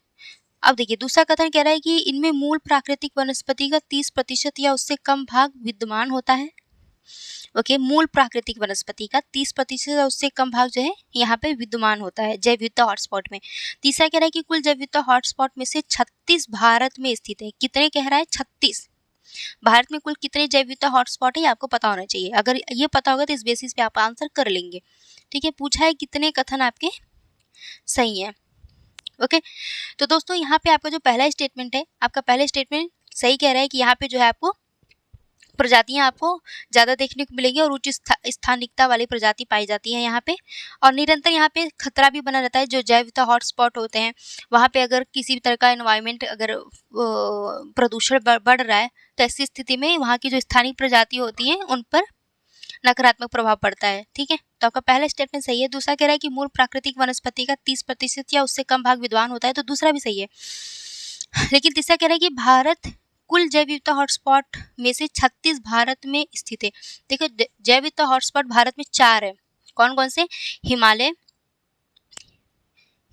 Speaker 1: अब देखिए दूसरा कथन कह रहा है कि इनमें मूल प्राकृतिक वनस्पति का 30% या उससे कम भाग विद्यमान होता है। ओके, मूल प्राकृतिक वनस्पति का 30% या उससे कम भाग जो है यहाँ पे विद्यमान होता है जैव विविधता हॉटस्पॉट में। तीसरा कह रहा है कि कुल जैव विविधता हॉटस्पॉट में से 36 भारत में स्थित है। कितने कह रहा है? 36। भारत में कुल कितने जैव विविधता हॉटस्पॉट है ये आपको पता होना चाहिए। अगर ये पता होगा तो इस बेसिस पे आप आंसर कर लेंगे। ठीक है, पूछा है कितने कथन आपके सही है। ओके, तो दोस्तों यहाँ पे आपका जो पहला स्टेटमेंट है, आपका पहला स्टेटमेंट सही कह रहा है कि यहाँ पे जो है आपको प्रजातियां आपको ज़्यादा देखने को मिलेगी और उच्च स्थानिकता वाली प्रजाति पाई जाती है यहाँ पे। और निरंतर यहाँ पे खतरा भी बना रहता है। जो जैव विविधता हॉटस्पॉट होते हैं वहाँ पे अगर किसी भी तरह का एनवायरनमेंट अगर प्रदूषण बढ़ रहा है तो ऐसी स्थिति में वहाँ की जो स्थानीय प्रजाति होती हैं उन पर नकारात्मक प्रभाव पड़ता है। ठीक है, तो आपका पहला स्टेटमेंट सही है। दूसरा कह रहा है कि मूल प्राकृतिक वनस्पति का 30% या उससे कम भाग विद्यमान होता है, तो दूसरा भी सही है। लेकिन तीसरा कह रहा है कि भारत कुल जैव विविधता हॉटस्पॉट में से 36 भारत में स्थित है। देखो जैव विविधता हॉटस्पॉट भारत में 4 है। कौन कौन से?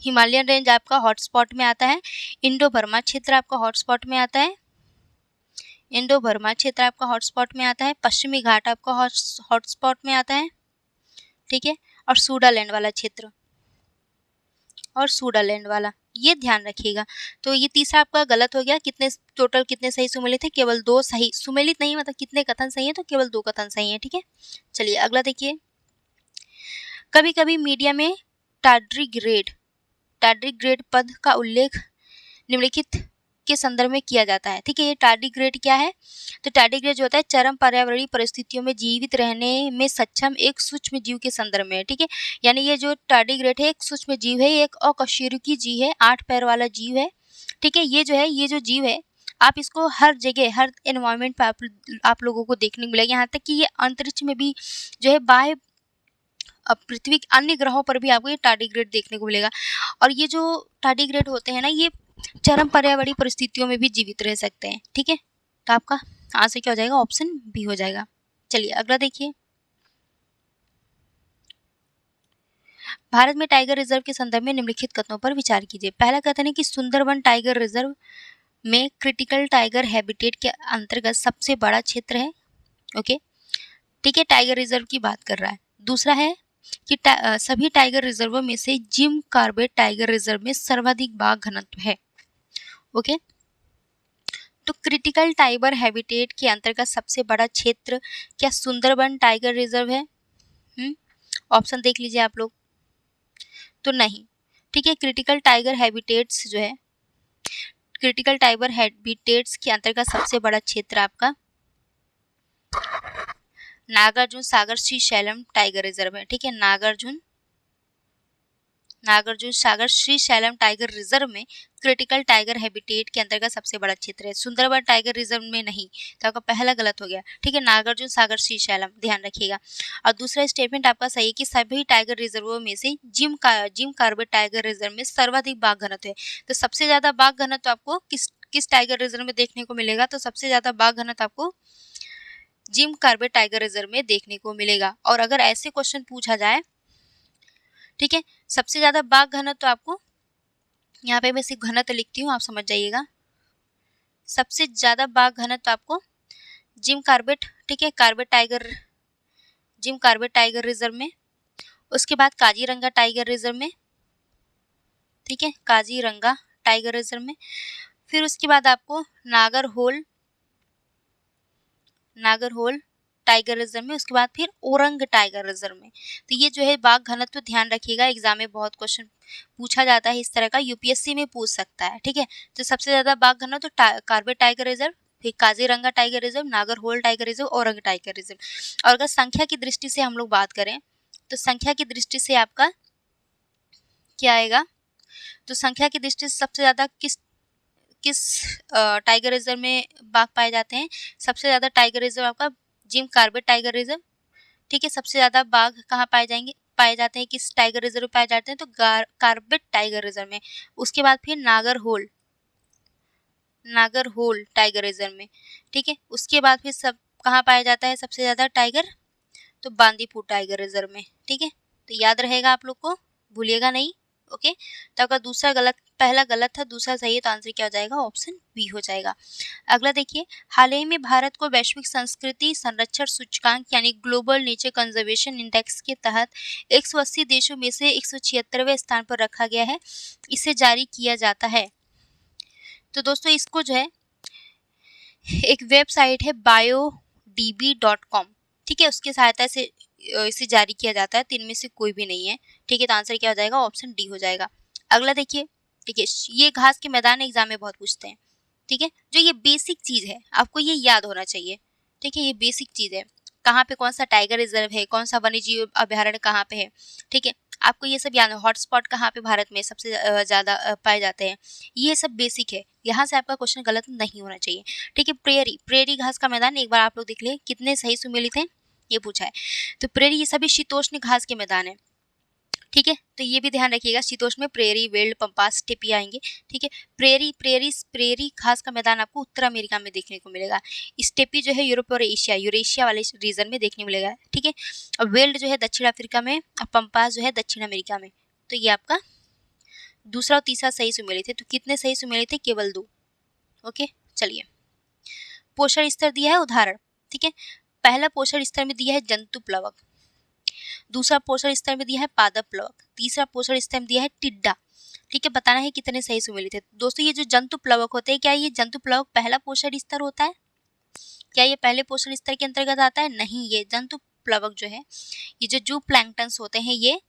Speaker 1: हिमालयन रेंज आपका हॉटस्पॉट में आता है। इंडो बर्मा क्षेत्र आपका हॉटस्पॉट में आता है। इंडो बर्मा क्षेत्र आपका हॉटस्पॉट में आता है। पश्चिमी घाट आपका हॉटस्पॉट में आता है। ठीक है, और सूडालैंड वाला क्षेत्र और सूडालैंड वाला, ये ध्यान रखिएगा। तो ये तीसरा आपका गलत हो गया। कितने टोटल कितने सही सुमेलित थे? केवल 2 सही। सुमेलित नहीं मतलब कितने कथन सही है, तो केवल 2 कथन सही है। ठीक है, चलिए अगला देखिए। कभी कभी मीडिया में टार्डिग्रेड पद का उल्लेख निम्नलिखित के संदर्भ में किया जाता है। ठीक है, ये टार्डिग्रेड क्या है? तो टार्डिग्रेड जो होता है चरम पर्यावरणीय परिस्थितियों में जीवित रहने में सक्षम एक सूक्ष्म जीव के संदर्भ में। ठीक है, यानी ये जो टार्डिग्रेड है एक सूक्ष्म जीव है, एक अकशेरुकी जीव है, 8 पैर वाला जीव है। ठीक है, ये जो जीव है आप इसको हर जगह हर एनवायरनमेंट पे आप लोगों को देखने को मिलेगा। यहाँ तक कि ये अंतरिक्ष में भी जो है बाह्य पृथ्वी के अन्य ग्रहों पर भी आपको ये टार्डिग्रेड देखने को मिलेगा। और ये जो टार्डिग्रेड होते हैं ना, ये चरम पर्यावरणीय परिस्थितियों में भी जीवित रह सकते हैं। ठीक है, तो आपका आंसर क्या हो जाएगा? ऑप्शन बी हो जाएगा। चलिए अगला देखिए। भारत में टाइगर रिजर्व के संदर्भ में निम्नलिखित कथनों पर विचार कीजिए। पहला कथन है कि सुंदरबन टाइगर रिजर्व में क्रिटिकल टाइगर हैबिटेट के अंतर्गत सबसे बड़ा क्षेत्र है। ओके, ठीक है, टाइगर रिजर्व की बात कर रहा है। दूसरा है कि सभी टाइगर रिजर्वों में से जिम कॉर्बेट टाइगर रिजर्व में सर्वाधिक बाघ घनत्व है। ओके, तो क्रिटिकल टाइगर हैबिटेट के अंतर्गत सबसे बड़ा क्षेत्र क्या सुंदरबन टाइगर रिजर्व है? ऑप्शन देख लीजिए आप लोग। तो नहीं। ठीक है, क्रिटिकल टाइगर हैबिटेट्स जो है, क्रिटिकल टाइगर हैबिटेट्स के अंतर्गत सबसे बड़ा क्षेत्र आपका नागार्जुन सागर श्रीशैलम टाइगर रिजर्व है। ठीक है, नागार्जुन सागर श्रीशैलम टाइगर रिजर्व में क्रिटिकल टाइगर हैबिटेट के अंतर्गत सबसे बड़ा क्षेत्र है। सुंदरबन टाइगर रिजर्व में नहीं, तो आपका पहला गलत हो गया। ठीक है, नागार्जुन सागर श्रीशैलम ध्यान रखिएगा। और दूसरा स्टेटमेंट आपका सही है कि सभी टाइगर रिजर्वों में से जिम कॉर्बेट टाइगर रिजर्व में सर्वाधिक बाघ घनत्व है। तो सबसे ज्यादा बाघ घनत्व आपको किस टाइगर रिजर्व में देखने को मिलेगा? तो सबसे ज्यादा बाघ घनत्व आपको जिम कॉर्बेट टाइगर रिजर्व में देखने को मिलेगा। और अगर ऐसे क्वेश्चन पूछा जाए, ठीक है, सबसे ज्यादा बाघ घनत्व तो आपको यहाँ पे मैं सिर्फ घनत्व लिखती हूँ, आप समझ जाइएगा। सबसे ज्यादा बाघ घनत्व तो आपको जिम कॉर्बेट, ठीक है, जिम कॉर्बेट टाइगर रिजर्व में, उसके बाद काजीरंगा टाइगर रिजर्व में, ठीक है, काजीरंगा टाइगर रिजर्व में, फिर उसके बाद आपको नागरहोल टाइगर रिजर्व में, उसके बाद फिर औरंग टाइगर रिजर्व में। तो ये जो है बाघ घनत्व ध्यान रखिएगा, एग्जाम में बहुत क्वेश्चन पूछा जाता है इस तरह का, यूपीएससी में पूछ सकता है। ठीक है, तो सबसे ज्यादा बाघ घनत्व तो कॉर्बेट टाइगर रिजर्व, फिर Kaziranga tiger reserve, Nagarhole tiger reserve, Orang tiger reserve. और अगर संख्या की दृष्टि से हम लोग बात करें तो संख्या की दृष्टि से आपका क्या आएगा? तो संख्या की दृष्टि से सबसे ज्यादा किस टाइगर रिजर्व में बाघ पाए जाते हैं? सबसे ज्यादा टाइगर रिजर्व आपका जिम कॉर्बेट टाइगर रिजर्व। ठीक है, सबसे ज्यादा बाघ कहाँ पाए जाते हैं, किस टाइगर रिजर्व पाए जाते हैं? तो कॉर्बेट टाइगर रिजर्व में। उसके बाद फिर नागरहोल टाइगर रिजर्व में। ठीक है, उसके बाद फिर सब कहाँ पाया जाता है सबसे ज्यादा टाइगर? तो बांदीपुर टाइगर रिजर्व में। ठीक है, तो याद रहेगा आप लोग को, भूलिएगा नहीं। ओके, तो आपका दूसरा गलत, पहला गलत था, दूसरा सही है, तो आंसर क्या हो जाएगा? ऑप्शन बी हो जाएगा। अगला देखिए, हाल ही में भारत को वैश्विक संस्कृति संरक्षण सूचकांक यानी ग्लोबल नेचर कंजर्वेशन इंडेक्स के तहत 180 देशों में से 176वें स्थान पर रखा गया है। इसे जारी किया जाता है। तो दोस्तों इसको जो है एक वेबसाइट है biodb.com, ठीक है, उसकी सहायता से इसे जारी किया जाता है, तो इनमें से कोई भी नहीं है, ठीक है, तो आंसर क्या हो जाएगा? ऑप्शन डी हो जाएगा। अगला देखिए, देखिए ये घास के मैदान एग्जाम में बहुत पूछते हैं, ठीक है, जो ये बेसिक चीज है आपको ये याद होना चाहिए, ठीक है, ये बेसिक चीज है, कहाँ पे कौन सा टाइगर रिजर्व है, कौन सा वन्य जीव अभ्यारण्य कहाँ पे है, ठीक है, आपको ये सब याद है, हॉटस्पॉट कहाँ पे भारत में सबसे ज्यादा पाए जाते हैं, ये सब बेसिक है, यहाँ से आपका क्वेश्चन गलत नहीं होना चाहिए, ठीक है। प्रेरी, प्रेरी घास का मैदान एक बार आप लोग देख ले कितने सही सुमेलित हैं, ये पूछा है, तो प्रेरी ये सभी शीतोष्ण घास के मैदान है, ठीक है, तो ये भी ध्यान रखिएगा, शीतोष्ण में प्रेरी, वेल्ड, पंपास, स्टेपी आएंगे, ठीक है। प्रेरी घास का मैदान आपको उत्तर अमेरिका में देखने को मिलेगा, स्टेपी जो है यूरोप और एशिया, यूरेशिया वाले रीजन में देखने को मिलेगा, ठीक है, और वेल्ड जो है दक्षिण अफ्रीका में, और पंपास जो है दक्षिण अमेरिका में। तो ये आपका दूसरा और तीसरा सही सुमेलित थे, तो कितने सही सुमेलित थे? केवल 2। ओके, चलिए, पोषण स्तर दिया है उदाहरण, ठीक है, पहला पोषण स्तर में दिया है जंतु प्लवक, दूसरा पोषण स्तर में दिया है पादप प्लवक, तीसरा पोषण स्तर में दिया है टिड्डा, ठीक है, बताना है कितने सही सुमेलित है। दोस्तों ये जो जंतु प्लवक होते हैं, क्या ये जंतु प्लवक पहला पोषण स्तर होता है? क्या ये पहले पोषण स्तर के अंतर्गत आता है? नहीं, ये जंतु प्लवक जो है, ये जो जू प्लैंक्टन्स होते हैं, ये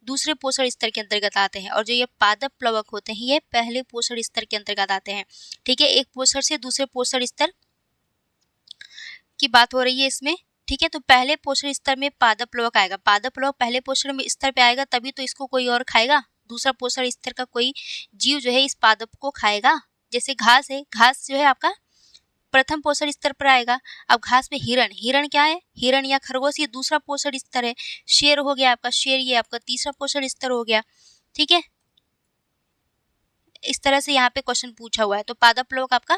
Speaker 1: दूसरे पोषण स्तर के अंतर्गत आते हैं, और जो ये पादप प्लवक होते हैं, ये पहले पोषण स्तर के अंतर्गत आते हैं, ठीक है। एक पोषण से दूसरे पोषण स्तर की बात हो रही है इसमें, ठीक है, तो पहले पोषण स्तर में पादप प्लवक आएगा, पादप प्लवक पहले पोषण स्तर पे आएगा, तभी तो इसको कोई और खाएगा, दूसरा पोषण स्तर का कोई जीव जो है इस पादप को खाएगा। जैसे घास है, घास जो है आपका प्रथम पोषण स्तर पर आएगा। अब घास में हिरण, हिरण क्या है? हिरण या खरगोश, ये दूसरा पोषण स्तर है। शेर हो गया आपका, शेर ये आपका तीसरा पोषण स्तर हो गया, ठीक है। इस तरह से यहाँ पे क्वेश्चन पूछा हुआ है, तो पादप प्लवक आपका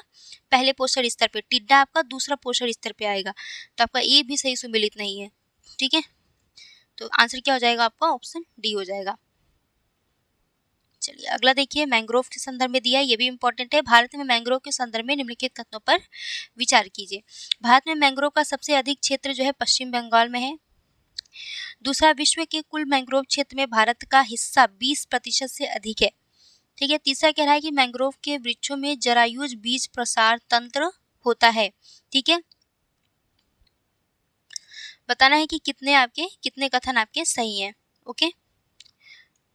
Speaker 1: पहले पोषण स्तर पे, टिड्डा आपका दूसरा पोषण स्तर पे आएगा, तो आपका ए भी सही सुमेलित नहीं है, ठीक है, तो आंसर क्या हो जाएगा आपका? ऑप्शन डी हो जाएगा। चलिए अगला देखिए, मैंग्रोव के संदर्भ में दिया है, ये भी इंपॉर्टेंट है। भारत में मैंग्रोव के संदर्भ में निम्नलिखित कथनों पर विचार कीजिए। भारत में मैंग्रोव का सबसे अधिक क्षेत्र जो है पश्चिम बंगाल में है। दूसरा, विश्व के कुल मैंग्रोव क्षेत्र में भारत का हिस्सा 20% से अधिक है, ठीक है। तीसरा कह रहा है कि मैंग्रोव के वृक्षों में जरायुज बीज प्रसार तंत्र होता है, ठीक है। बताना है कि कितने कथन आपके सही हैं, ओके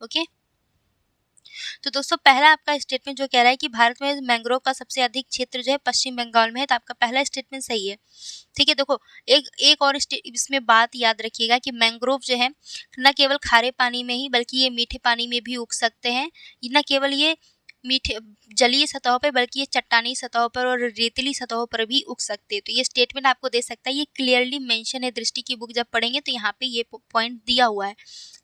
Speaker 1: ओके। तो दोस्तों पहला आपका स्टेटमेंट जो कह रहा है कि भारत में मैंग्रोव का सबसे अधिक क्षेत्र जो है पश्चिम बंगाल में है, तो आपका पहला स्टेटमेंट सही है, ठीक है। देखो एक और इसमें बात याद रखिएगा कि मैंग्रोव जो है न केवल खारे पानी में ही बल्कि ये मीठे पानी में भी उग सकते हैं, न केवल ये मीठे जलीय सतहों पर बल्कि ये चट्टानी सतहों पर और रेतीली सतहों पर भी उग सकते हैं। तो ये स्टेटमेंट आपको दे सकता है, ये क्लियरली मेंशन है, दृष्टि की बुक जब पढ़ेंगे तो यहाँ पे ये पॉइंट दिया हुआ है,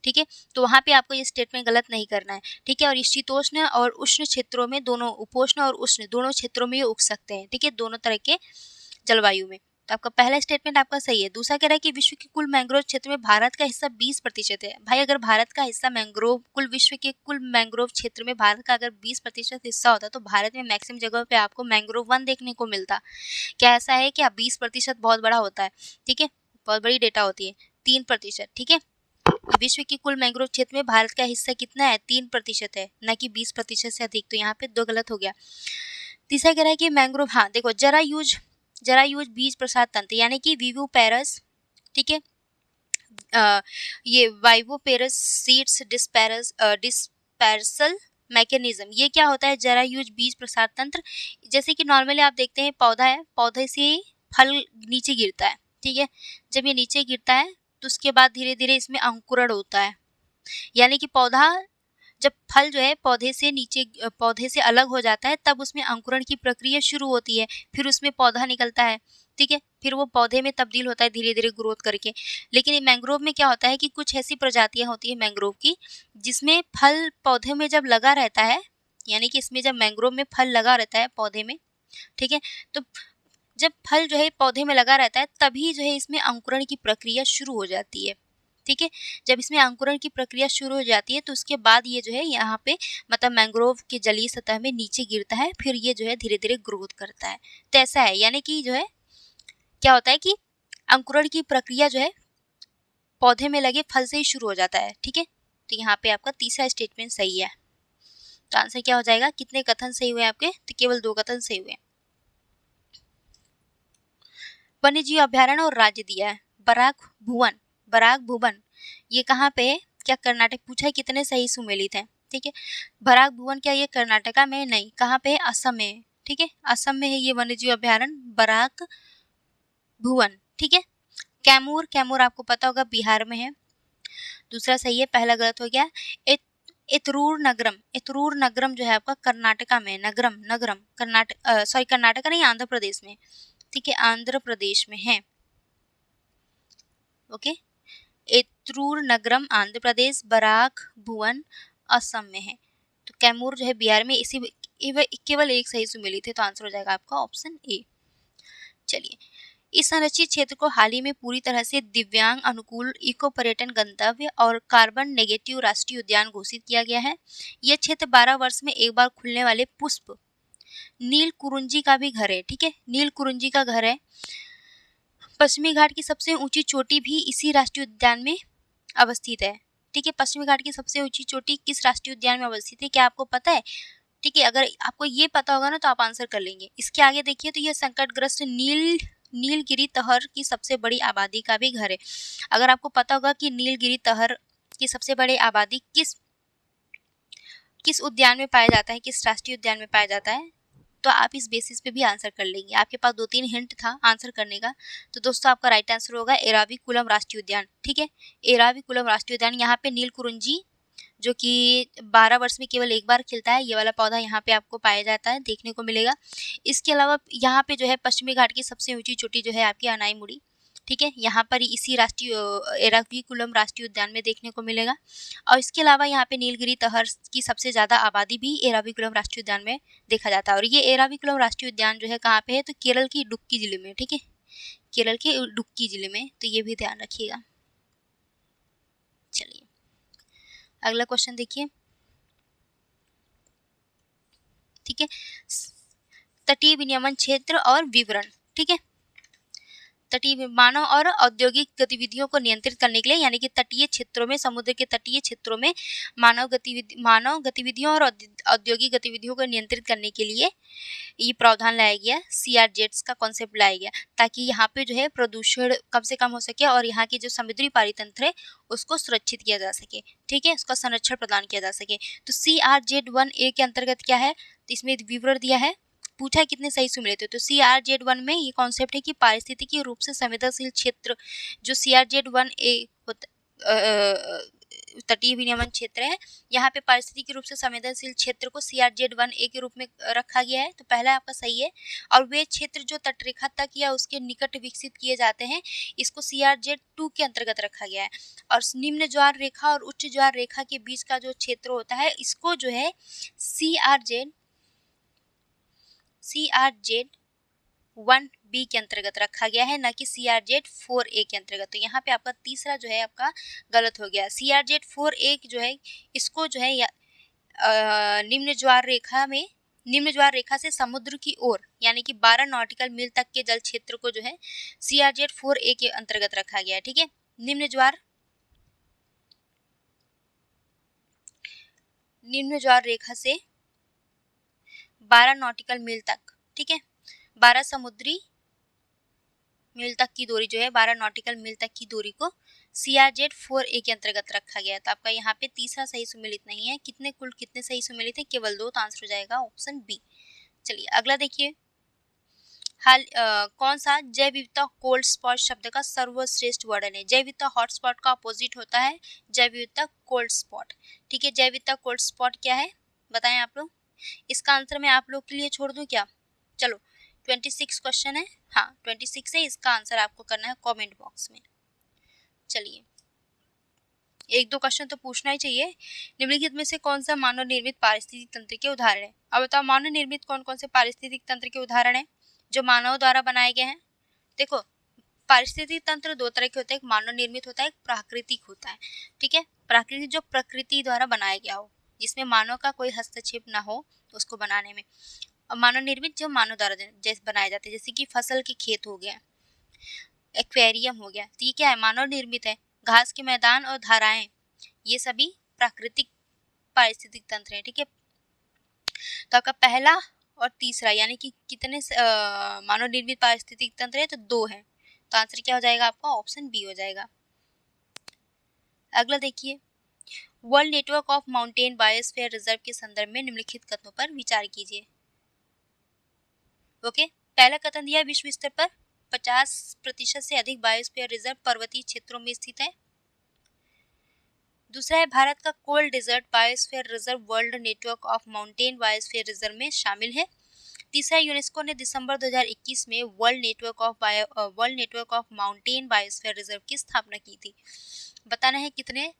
Speaker 1: ठीक है। तो वहाँ पे आपको ये स्टेटमेंट गलत नहीं करना है, ठीक है। और इस शीतोष्ण और उष्ण क्षेत्रों में, दोनों उपोष्ण और उष्ण दोनों क्षेत्रों में ये उग सकते हैं, ठीक है, दोनों तरह के जलवायु में। तो आपका पहला स्टेटमेंट आपका सही है। दूसरा कह रहा है कि विश्व के कुल मैंग्रोव क्षेत्र में भारत का हिस्सा 20% है। भाई अगर भारत का हिस्सा मैंग्रोव, कुल विश्व के कुल मैंग्रोव क्षेत्र में भारत का अगर 20% हिस्सा होता तो भारत में मैक्सिमम जगह पे आपको मैंग्रोव वन देखने को मिलता। क्या ऐसा है क्या? 20% बहुत बड़ा होता है, ठीक है, बहुत बड़ी डेटा होती है। 3%, ठीक है। विश्व के कुल मैंग्रोव क्षेत्र में भारत का हिस्सा कितना है? 3% है, न कि 20% से अधिक। तो यहाँ पे 2 गलत हो गया। तीसरा कह रहा है कि मैंग्रोव, हाँ देखो, जरायुज बीज प्रसार तंत्र यानी कि विवोपेरस, ठीक है, ये वाइवोपेरस सीड्स डिस्पर्सल मैकेनिज्म, ये क्या होता है? जरायुज बीज प्रसार तंत्र। जैसे कि नॉर्मली आप देखते हैं पौधा है, पौधे से फल नीचे गिरता है, ठीक है, जब ये नीचे गिरता है तो उसके बाद धीरे धीरे इसमें अंकुरण होता है, यानी कि पौधा जब फल जो है पौधे से अलग हो जाता है तब उसमें अंकुरण की प्रक्रिया शुरू होती है, फिर उसमें पौधा निकलता है, ठीक है, फिर वो पौधे में तब्दील होता है धीरे धीरे ग्रोथ करके। लेकिन मैंग्रोव में क्या होता है कि कुछ ऐसी प्रजातियां होती है मैंग्रोव की जिसमें फल पौधे में जब लगा रहता है, यानी कि इसमें जब मैंग्रोव में फल लगा रहता है पौधे में, ठीक है, तो जब फल जो है पौधे में लगा रहता है तभी जो है इसमें अंकुरण की प्रक्रिया शुरू हो जाती है, ठीक है। जब इसमें अंकुरण की प्रक्रिया शुरू हो जाती है तो उसके बाद ये जो है यहाँ पे मतलब मैंग्रोव की जलीय सतह में नीचे गिरता है, फिर ये जो है धीरे धीरे ग्रोथ करता है। तो ऐसा है, यानी कि जो है क्या होता है कि अंकुरण की प्रक्रिया जो है पौधे में लगे फल से ही शुरू हो जाता है। ठीक है, तो यहाँ पे आपका तीसरा स्टेटमेंट सही है। तो आंसर क्या हो जाएगा, कितने कथन सही हुए आपके, तो केवल 2 कथन सही हुए। वन्य जीव अभ्यारण्य और राज्य दिया है, बराक भुवन ये कहाँ पे है, क्या कर्नाटक, पूछा है कितने सही सुमेलित हैं। ठीक है, बराक भुवन क्या ये कर्नाटका में, नहीं, कहाँ पे है, असम में है। ठीक है, असम में है ये वन्य जीव अभ्यारण्य बराक भुवन। ठीक है, कैमूर आपको पता होगा बिहार में है। दूसरा सही है, पहला गलत हो गया। इतरूर नगरम जो है आपका कर्नाटका में, नगरम कर्नाटका नहीं, आंध्र प्रदेश में। ठीक है, आंध्र प्रदेश में है। ओके, इतरूर नगरम आंध्र प्रदेश, बराक भुवन असम में है। तो कैमूर जो है बिहार में, इसी केवल एक सही सुमेलित है, तो आंसर हो जाएगा आपका ऑप्शन ए। चलिए, इस संरक्षित क्षेत्र को हाल ही में पूरी तरह से दिव्यांग अनुकूल इको पर्यटन गंतव्य और कार्बन नेगेटिव राष्ट्रीय उद्यान घोषित किया गया है। यह क्षेत्र 12 वर्ष में एक बार खुलने वाले पुष्प नील कुरुंजी का भी घर है। ठीक है, नील कुरुंजी का घर है। पश्चिमी घाट की सबसे ऊंची चोटी भी इसी राष्ट्रीय उद्यान में अवस्थित है। ठीक है, पश्चिमी घाट की सबसे ऊंची चोटी किस राष्ट्रीय उद्यान में अवस्थित है, क्या आपको पता है? ठीक है, अगर आपको ये पता होगा ना तो आप आंसर कर लेंगे। इसके आगे देखिए, तो यह संकटग्रस्त नीलगिरी तहर की सबसे बड़ी आबादी का भी घर है। अगर आपको पता होगा कि नीलगिरी तहर की सबसे बड़ी आबादी किस उद्यान में पाया जाता है, किस राष्ट्रीय उद्यान में पाया जाता है, तो आप इस बेसिस पे भी आंसर कर लेंगे। आपके पास 2-3 हिंट था आंसर करने का। तो दोस्तों आपका राइट आंसर होगा एराविकुलम राष्ट्रीय उद्यान। ठीक है, एराविकुलम राष्ट्रीय उद्यान, यहाँ पे नील कुरुंजी जो कि 12 वर्ष में केवल एक बार खिलता है, ये वाला पौधा यहाँ पे आपको पाया जाता है, देखने को मिलेगा। इसके अलावा यहाँ पे जो है पश्चिमी घाट की सबसे ऊंची चोटी जो है आपकी अनाईमुड़ी। ठीक है, यहाँ पर इसी राष्ट्रीय एराविकुलम राष्ट्रीय उद्यान में देखने को मिलेगा। और इसके अलावा यहाँ पे नीलगिरी तहर की सबसे ज़्यादा आबादी भी एराविकुलम राष्ट्रीय उद्यान में देखा जाता है। और ये एराविकुलम राष्ट्रीय उद्यान जो है कहाँ पे है, तो केरल की इडुक्की जिले में। ठीक है, केरल के इडुक्की जिले में, तो ये भी ध्यान रखिएगा। चलिए, अगला क्वेश्चन देखिए। ठीक है, तटीय विनियमन क्षेत्र और विवरण। ठीक है, तटीय मानव और औद्योगिक गतिविधियों को नियंत्रित करने के लिए, यानी कि तटीय क्षेत्रों में, समुद्र के तटीय क्षेत्रों में मानव गतिविधियों और औद्योगिक गतिविधियों को नियंत्रित करने के लिए ये प्रावधान लाया गया, CRZs का कॉन्सेप्ट लाया गया, ताकि यहाँ पे जो है प्रदूषण कम से कम हो सके और यहाँ की जो समुद्री पारितंत्र है उसको सुरक्षित किया जा सके। ठीक है, उसका संरक्षण प्रदान किया जा सके। तो CRZ1A के अंतर्गत क्या है, तो इसमें विवरण दिया है, पूछा है कितने सही सुमेलित है। तो CRZ1 में ये कॉन्सेप्ट है कि पारिस्थितिकी रूप से संवेदनशील क्षेत्र जो CRZ1A तटीय विनियमन क्षेत्र है, यहाँ पे पारिस्थितिकी रूप से संवेदनशील क्षेत्र को CRZ1A के रूप में रखा गया है। तो पहला आपका सही है। और वे क्षेत्र जो तटरेखा तक या उसके निकट विकसित किए जाते हैं, इसको CRZ2 के अंतर्गत रखा गया है। और निम्न ज्वार रेखा और उच्च ज्वार रेखा के बीच का जो क्षेत्र होता है, इसको जो है CRZ1B के अंतर्गत रखा गया है, न कि CRZ4A के अंतर्गत। तो यहाँ पे आपका तीसरा जो है आपका गलत हो गया। CRZ4A जो है, इसको जो है निम्न ज्वार रेखा से समुद्र की ओर, यानी कि 12 नॉटिकल मील तक के जल क्षेत्र को जो है CRZ4A के अंतर्गत रखा गया है। ठीक है, निम्न ज्वार रेखा से 12 नॉटिकल मील तक, ठीक है, 12 समुद्री मील तक की दूरी जो है, 12 नॉटिकल मील तक की दूरी को CRZ4A के अंतर्गत रखा गया है। तो आपका यहाँ पे तीसरा सही सुमेलित नहीं है। कुल कितने सही सुमेलित है, केवल 2, तो आंसर हो जाएगा ऑप्शन बी। चलिए अगला देखिए, कौन सा जैव विविधता कोल्ड स्पॉट शब्द का सर्वश्रेष्ठ वर्णन है। जैव विविधता हॉटस्पॉट का अपोजिट होता है जैव विविधता कोल्ड स्पॉट। ठीक है, जैव विविधता कोल्ड स्पॉट क्या है बताएं आप लोग। इसका आंसर मैं आप लोग के लिए छोड़ दूं क्या? चलो, 26 क्वेश्चन है, हाँ 26 है, इसका आंसर आपको करना है कमेंट बॉक्स में। चलिए, 1-2 क्वेश्चन तो पूछना ही चाहिए। निम्नलिखित में से कौन सा मानव निर्मित पारिस्थितिक तंत्र के उदाहरण है। अब बताओ, मानव निर्मित कौन कौन से पारिस्थितिक तंत्र के उदाहरण है जो मानव द्वारा बनाए गए हैं। देखो, पारिस्थितिक तंत्र दो तरह के होते हैं, एक मानव निर्मित होता है, एक प्राकृतिक होता है। ठीक है, प्राकृतिक जो प्रकृति द्वारा बनाया गया हो, जिसमें मानव का कोई हस्तक्षेप ना हो उसको बनाने में, और मानव निर्मित जो मानव द्वारा जैसे बनाए जाते हैं, जैसे कि फसल के खेत हो गया, एक्वेरियम हो गया, तो ये क्या है, मानव निर्मित है। घास के मैदान और धाराएं, ये सभी प्राकृतिक पारिस्थितिक तंत्र है। ठीक है, तो आपका पहला और तीसरा यानी कि कितने मानव निर्मित पारिस्थितिक तंत्र है, तो 2 है। तो आंसर क्या हो जाएगा आपका, ऑप्शन बी हो जाएगा। अगला देखिए, world network of mountain biosphere reserve के संदर्भ में निम्नलिखित कथनों पर विचार कीजिए। ओके, पहला कथन दिया, विश्व स्तर पर 50% से अधिक बायोस्फीयर रिजर्व पर्वतीय क्षेत्रों में स्थित है। दूसरा है, भारत का cold desert biosphere reserve world network of mountain biosphere reserve में शामिल है। तीसरा, यूनेस्को ने दिसंबर 2021 में world network of mountain biosphere reserve की स्थापना की थी। बताना है कितने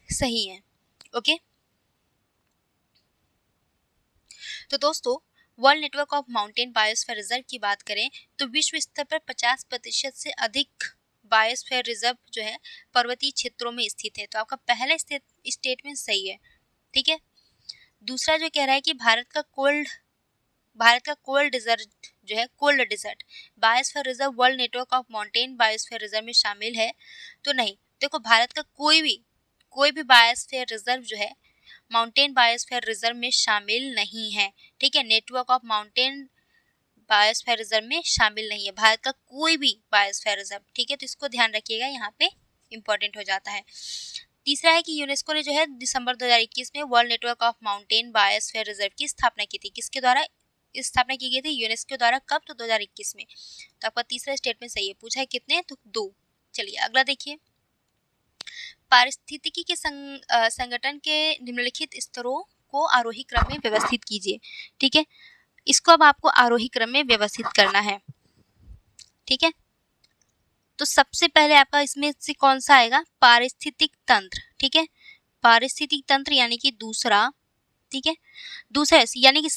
Speaker 1: सही हैं। ओके, तो दोस्तों world network of mountain biosphere reserve की बात करें तो विश्व स्तर पर 50% से अधिक बायोस्फीयर रिजर्व जो है पर्वतीय क्षेत्रों में स्थित है। तो आपका पहला स्टेटमेंट सही है। ठीक है, दूसरा जो कह रहा है कि भारत का कोल्ड डेजर्ट जो है, cold desert biosphere reserve world network of mountain biosphere reserve में शामिल है, तो नहीं। देखो, भारत का कोई भी बायोस्फीयर रिजर्व जो है माउंटेन बायोस्फीयर रिजर्व में शामिल नहीं है। ठीक है, network of mountain biosphere reserve में शामिल नहीं है भारत का कोई भी बायोस्फीयर रिजर्व। ठीक है, तो इसको ध्यान रखिएगा, यहाँ पे इंपॉर्टेंट हो जाता है। तीसरा है कि यूनेस्को ने जो है दिसंबर 2021 में world network of mountain biosphere reserve की स्थापना की थी। किसके द्वारा स्थापना की गई थी, यूनेस्को द्वारा। कब, तो 2021 में। तो आपका तीसरा स्टेटमेंट सही है। पूछा है कितने, तो 2। चलिए अगला देखिए, पारिस्थितिकी के संगठन के निम्नलिखित स्तरों को आरोही क्रम में व्यवस्थित कीजिए। ठीक है, इसको अब आपको आरोही क्रम में व्यवस्थित करना है। ठीक है, तो सबसे पहले आपका इसमें से कौन सा आएगा, पारिस्थितिक तंत्र। ठीक है, पारिस्थितिक तंत्र यानी कि दूसरा। ठीक है, दूसरा यानी कि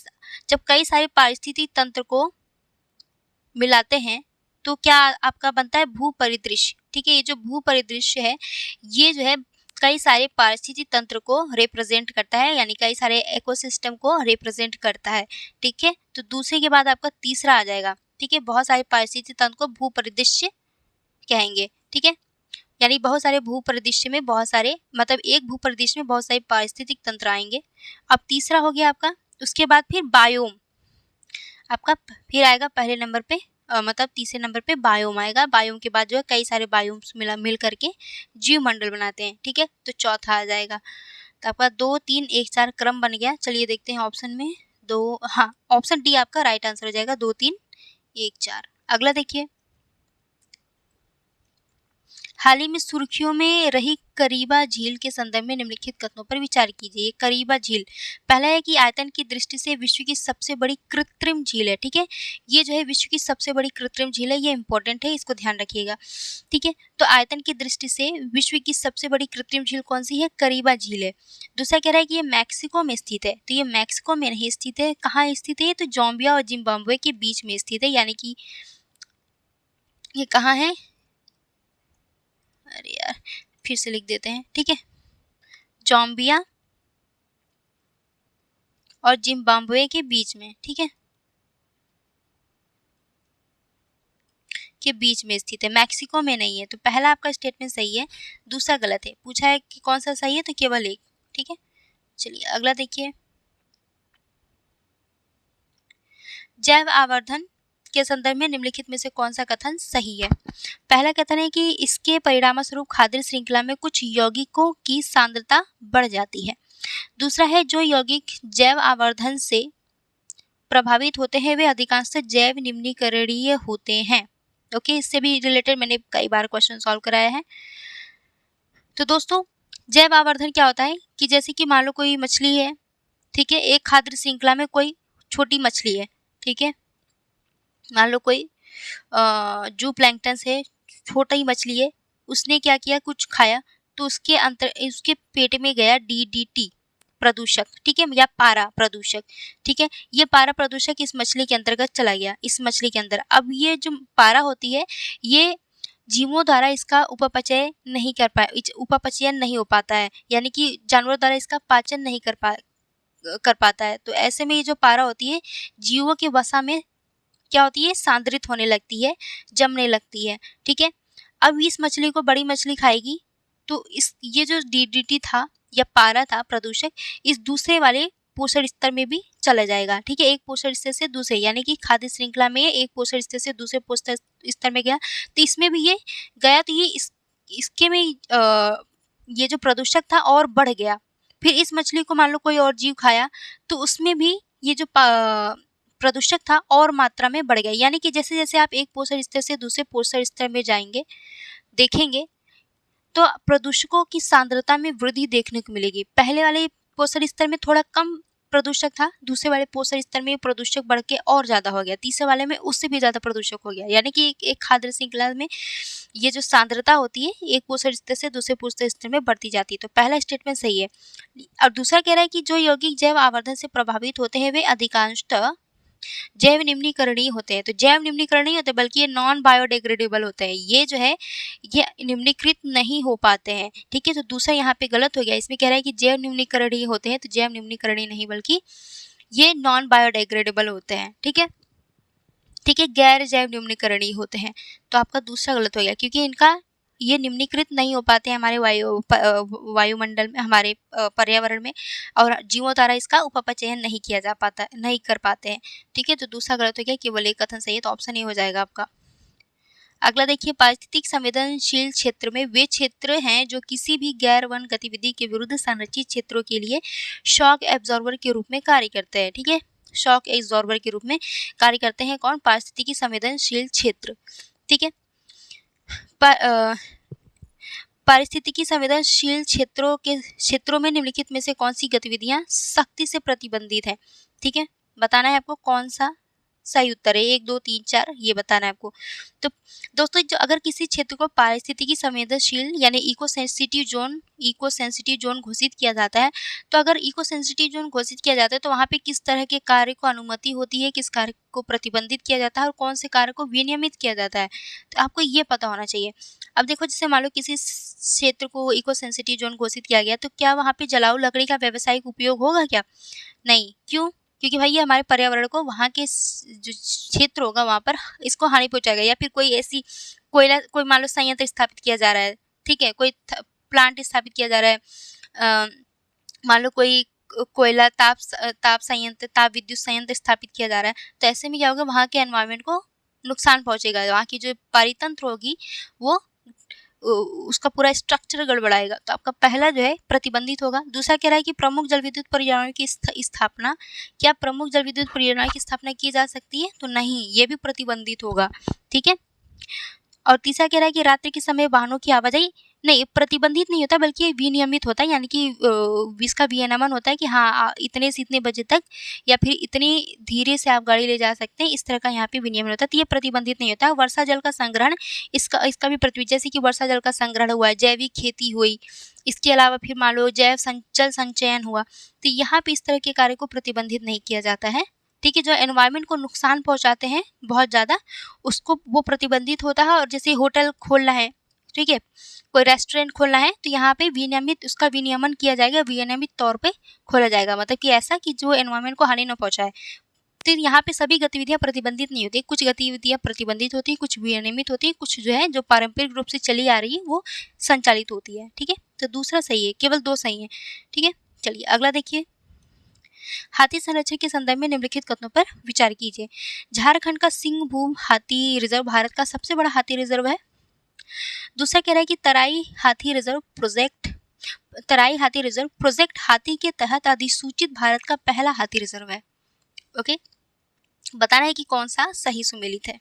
Speaker 1: जब कई सारे पारिस्थितिक तंत्र को मिलाते हैं तो क्या आपका बनता है, भू परिदृश्य। ठीक है, ये जो भू परिदृश्य है ये जो है कई सारे पारिस्थितिक तंत्र को रिप्रेजेंट करता है, यानी कई सारे इकोसिस्टम को रिप्रेजेंट करता है। ठीक है, तो दूसरे के बाद आपका तीसरा आ जाएगा। ठीक है, बहुत सारे पारिस्थितिक तंत्र को भू परिदृश्य कहेंगे। ठीक है, यानी बहुत सारे भू परिदृश्य में बहुत सारे, मतलब एक भू परिदृश्य में बहुत सारे पारिस्थितिक तंत्र आएंगे। अब तीसरा हो गया आपका, उसके बाद फिर बायोम आपका फिर आएगा पहले नंबर पे, मतलब तीसरे नंबर पे बायोम आएगा। बायोम के बाद जो है कई सारे बायोम्स मिल करके जीव मंडल बनाते हैं। ठीक है, तो चौथा आ जाएगा। तो आपका 2, 3, 1, 4 क्रम बन गया। चलिए देखते हैं ऑप्शन में 2, हाँ ऑप्शन डी आपका राइट आंसर हो जाएगा, 2, 3, 1, 4। अगला देखिए, हाल ही में सुर्खियों में रही करीबा झील के संदर्भ में निम्नलिखित कथनों पर विचार कीजिए। करीबा झील, पहला है कि आयतन की दृष्टि से विश्व की सबसे बड़ी कृत्रिम झील है। ठीक है, ये जो है विश्व की सबसे बड़ी कृत्रिम झील है, ये इंपॉर्टेंट है, इसको ध्यान रखिएगा। ठीक है, तो आयतन की दृष्टि से विश्व की सबसे बड़ी कृत्रिम झील कौन सी है, करीबा झील है। दूसरा कह रहा है कि ये मैक्सिको में स्थित है, तो ये मैक्सिको में नहीं स्थित है, कहाँ स्थित है, तो जाम्बिया और जिम्बाब्वे के बीच में स्थित है, यानी कि ये कहाँ है, अरे यार फिर से लिख देते हैं। ठीक है, जाम्बिया और जिम्बाब्वे के बीच में, ठीक है, के बीच में स्थित है, मैक्सिको में नहीं है। तो पहला आपका स्टेटमेंट सही है, दूसरा गलत है। पूछा है कि कौन सा सही है, तो केवल एक। ठीक है, चलिए अगला देखिए, जैव आवर्धन के संदर्भ में निम्नलिखित में से कौन सा कथन सही है। पहला कथन है कि इसके परिणामस्वरूप खाद्य श्रृंखला में कुछ यौगिकों की सांद्रता बढ़ जाती है। दूसरा है, जो यौगिक जैव आवर्धन से प्रभावित होते हैं वे अधिकांशतः जैव निम्नीकरणीय होते हैं। ओके, इससे भी रिलेटेड मैंने कई बार क्वेश्चन सॉल्व कराया है। तो दोस्तों जैव आवर्धन क्या होता है कि जैसे कि मान लो कोई मछली है, ठीक है, एक खाद्य श्रृंखला में कोई छोटी मछली है, ठीक है, मान लो कोई जू प्लैंक्टन है, छोटा ही मछली है, उसने क्या किया, कुछ खाया, तो उसके पेट में गया DDT। प्रदूषक, ठीक है, या पारा प्रदूषक, ठीक है, ये पारा प्रदूषक इस मछली के अंतर्गत चला गया, इस मछली के अंदर। अब ये जो पारा होती है, ये जीवों द्वारा इसका उपपचय नहीं उपपचयन नहीं हो पाता है, यानी कि जानवरों द्वारा इसका पाचन नहीं कर पाता है। तो ऐसे में ये जो पारा होती है, जीवों की वसा में क्या होती है, सांद्रित होने लगती है, जमने लगती है, ठीक है। अब इस मछली को बड़ी मछली खाएगी, तो ये जो डीडीटी था या पारा था प्रदूषक, इस दूसरे वाले पोषण स्तर में भी चला जाएगा, ठीक है। एक पोषण स्तर से दूसरे, यानी कि खाद्य श्रृंखला में एक पोषण स्तर से दूसरे पोषण स्तर में गया, तो इसमें भी ये गया, तो ये इसके में ये जो प्रदूषक था और बढ़ गया। फिर इस मछली को मान लो कोई और जीव खाया, तो उसमें भी ये जो प्रदूषक था और मात्रा में बढ़ गया। यानी कि जैसे जैसे आप एक पोषण स्तर से दूसरे पोषण स्तर में जाएंगे, देखेंगे तो प्रदूषकों की सांद्रता में वृद्धि देखने को मिलेगी। पहले वाले पोषण स्तर में थोड़ा कम प्रदूषक था, दूसरे वाले पोषण स्तर में प्रदूषक बढ़ के और ज़्यादा हो गया, तीसरे वाले में उससे भी ज़्यादा प्रदूषक हो गया। यानी कि एक खाद्य श्रृंखला में ये जो सांद्रता होती है, एक पोषण स्तर से दूसरे पोषण स्तर में बढ़ती जाती है। तो पहला स्टेटमेंट सही है। और दूसरा कह रहा है कि जो यौगिक जैव आवर्धन से प्रभावित होते हैं, वे अधिकांशतः जैव निम्नीकरणीय होते हैं। तो जैव निम्नीकरणीय होते हैं, बल्कि ये नॉन बायोडिग्रेडेबल होते हैं। ये जो है ये निम्नीकृत नहीं हो पाते हैं, ठीक है। तो दूसरा यहाँ पे गलत हो गया, इसमें कह रहा है कि जैव निम्नीकरणीय होते हैं, तो जैव निम्नीकरणीय नहीं, बल्कि ये नॉन बायोडिग्रेडेबल होते हैं, ठीक है, ठीक है, गैर जैव निम्नीकरणीय होते हैं। तो आपका दूसरा गलत हो गया, क्योंकि इनका ये निम्नीकृत नहीं हो पाते हैं हमारे वायुमंडल में, हमारे पर्यावरण में, और जीवों द्वारा इसका उपपचयन नहीं किया जा पाता, नहीं कर पाते हैं, ठीक है। तो दूसरा गलत हो गया, केवल एक कथन सही है, तो ऑप्शन ए हो जाएगा आपका। अगला देखिए, पारिस्थितिक संवेदनशील क्षेत्र में वे क्षेत्र हैं जो किसी भी गैर वन गतिविधि के विरुद्ध संरचित क्षेत्रों के लिए शॉक एब्जॉर्बर के रूप में कार्य करते हैं, ठीक है। शॉक एब्जॉर्बर के रूप में कार्य करते हैं कौन, पारिस्थितिकी संवेदनशील क्षेत्र, ठीक है। पारिस्थितिकी संवेदनशील क्षेत्रों में निम्नलिखित में से कौन सी गतिविधियां सख्ती से प्रतिबंधित है, ठीक है। बताना है आपको कौन सा सही उत्तर है, 1 2 3 4 ये बताना है आपको। तो दोस्तों, जो अगर किसी क्षेत्र को पारिस्थितिकी संवेदनशील यानी इको सेंसिटिव जोन घोषित किया जाता है, तो अगर इको सेंसिटिव जोन घोषित किया जाता है, तो वहाँ पे किस तरह के कार्य को अनुमति होती है, किस कार्य को प्रतिबंधित किया जाता है, और कौन से कार्य को विनियमित किया जाता है, तो आपको ये पता होना चाहिए। अब देखो, जैसे मान लो किसी क्षेत्र को इको सेंसिटिव जोन घोषित किया गया, तो क्या वहाँ पे जलाऊ लकड़ी का व्यावसायिक उपयोग होगा क्या, नहीं, क्यों, क्योंकि भाई ये हमारे पर्यावरण को, वहाँ के जो क्षेत्र होगा वहाँ पर इसको हानि पहुंचाएगा। या फिर कोई ऐसी कोई मान लो संयंत्र स्थापित किया जा रहा है, ठीक है, कोई प्लांट स्थापित किया जा रहा है, मान लो कोई कोयला ताप विद्युत संयंत्र स्थापित किया जा रहा है, तो ऐसे में क्या होगा, वहाँ के एनवायरनमेंट को नुकसान पहुंचेगा, वहाँ की जो पारितंत्र होगी वो उसका पूरा स्ट्रक्चर गड़बड़ाएगा। तो आपका पहला जो है प्रतिबंधित होगा। दूसरा कह रहा है कि प्रमुख जल विद्युत परियोजनाओं की स्थापना, क्या प्रमुख जल विद्युत परियोजनाओं की स्थापना की जा सकती है, तो नहीं, ये भी प्रतिबंधित होगा, ठीक है। और तीसरा कह रहा है कि रात्रि के समय वाहनों की आवाजाही, नहीं, प्रतिबंधित नहीं होता, बल्कि विनियमित होता है, यानी कि इसका विनियमन होता है कि हाँ, इतने से इतने बजे तक या फिर इतनी धीरे से आप गाड़ी ले जा सकते हैं, इस तरह का यहाँ पे विनियमन होता है, तो ये प्रतिबंधित नहीं होता। वर्षा जल का संग्रहण, इसका भी जैसे कि वर्षा जल का संग्रहण हुआ है, जैविक खेती हुई, इसके अलावा फिर मान लो जल संचयन हुआ, तो यहाँ पे इस तरह के कार्य को प्रतिबंधित नहीं किया जाता है, ठीक है। जो एनवायरनमेंट को नुकसान पहुंचाते हैं बहुत ज़्यादा, उसको वो प्रतिबंधित होता है। और जैसे होटल खोलना है, ठीक है, कोई रेस्टोरेंट खोलना है, तो यहाँ पे विनियमित उसका विनियमन किया जाएगा, विनियमित तौर पे खोला जाएगा, मतलब कि ऐसा कि जो एनवायरनमेंट को हानि न पहुंचाए। तो यहाँ पे सभी गतिविधियाँ प्रतिबंधित नहीं होती, कुछ गतिविधियाँ प्रतिबंधित होती है, कुछ विनियमित होती है, कुछ जो है जो पारंपरिक रूप से चली आ रही है वो संचालित होती है, ठीक है। तो दूसरा सही है, केवल 2 सही है, ठीक है। चलिए अगला देखिए, हाथी संरक्षण के संदर्भ में निम्नलिखित कथनों पर विचार कीजिए। झारखंड का सिंहभूम हाथी रिजर्व भारत का सबसे बड़ा हाथी रिजर्व है। दूसरा कह रहा है कि तराई हाथी रिजर्व प्रोजेक्ट हाथी के तहत अधिसूचित भारत का पहला हाथी रिजर्व है। ओके, बताना है कि कौन सा सही सुमेलित है।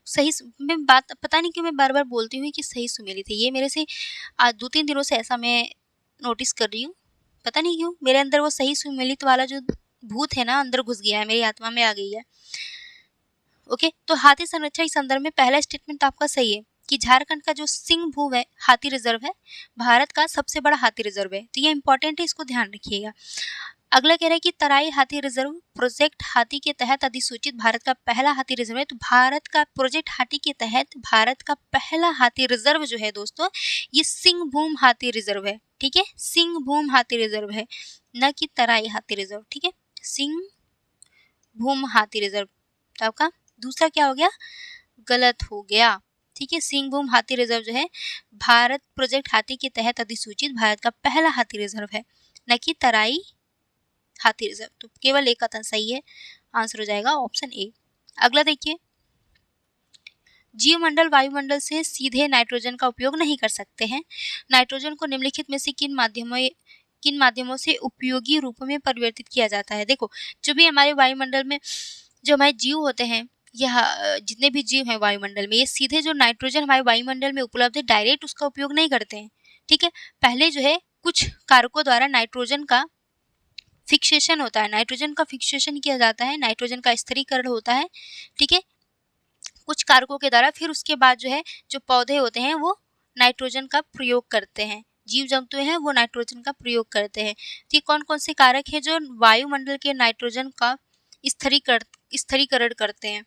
Speaker 1: सही में बात पता नहीं क्यों मैं बार बार बोलती हूँ कि सही सुमेलित है, ये मेरे से आज 2-3 दिनों से ऐसा मैं नोटिस कर रही हूँ, पता नहीं क्यों मेरे अंदर वो सही सुमेलित वाला जो भूत है ना, अंदर घुस गया है, मेरी आत्मा में आ गई है। ओके, तो हाथी संरक्षण के संदर्भ में पहला स्टेटमेंट तो आपका सही है, कि झारखंड का जो सिंहभूम है हाथी रिजर्व है, भारत का सबसे बड़ा हाथी रिजर्व है। तो ये इंपॉर्टेंट है, इसको ध्यान रखिएगा। अगला कह रहा है कि तराई हाथी रिजर्व प्रोजेक्ट हाथी के तहत अधिसूचित भारत का पहला हाथी रिजर्व है। तो भारत का प्रोजेक्ट हाथी के तहत भारत का पहला हाथी रिजर्व जो है दोस्तों, ये सिंहभूम हाथी रिजर्व है। ठीक है, सिंहभूम हाथी रिजर्व है, न कि तराई हाथी रिजर्व। ठीक है, सिंहभूम हाथी रिजर्व। तो आपका दूसरा क्या हो गया, गलत हो गया। ठीक है, सिंहभूम हाथी रिजर्व जो है भारत प्रोजेक्ट हाथी के तहत अधिसूचित भारत का पहला हाथी रिजर्व है, न कि तराई हाथी रिजर्व। तो केवल एक कथन सही है, आंसर हो जाएगा ऑप्शन ए। अगला देखिए, जीवमंडल वायुमंडल से सीधे नाइट्रोजन का उपयोग नहीं कर सकते हैं। नाइट्रोजन को निम्नलिखित में से किन माध्यमों से उपयोगी रूपों में परिवर्तित किया जाता है। देखो, जो भी हमारे वायुमंडल में जो हमारे जीव होते हैं, यह जितने भी जीव हैं वायुमंडल में, ये सीधे जो नाइट्रोजन हमारे वायुमंडल में उपलब्ध है डायरेक्ट उसका उपयोग नहीं करते हैं। ठीक है, पहले जो है कुछ कारकों द्वारा नाइट्रोजन का फिक्सेशन होता है, नाइट्रोजन का फिक्सेशन किया जाता है, नाइट्रोजन का स्थिरीकरण होता है। ठीक है, कुछ कारकों के द्वारा, फिर उसके बाद जो है जो पौधे होते हैं वो नाइट्रोजन का प्रयोग करते हैं, जीव जंतु हैं वो नाइट्रोजन का प्रयोग करते हैं। तो ये कौन कौन से कारक हैं जो वायुमंडल के नाइट्रोजन का स्थिरीकरण करते हैं।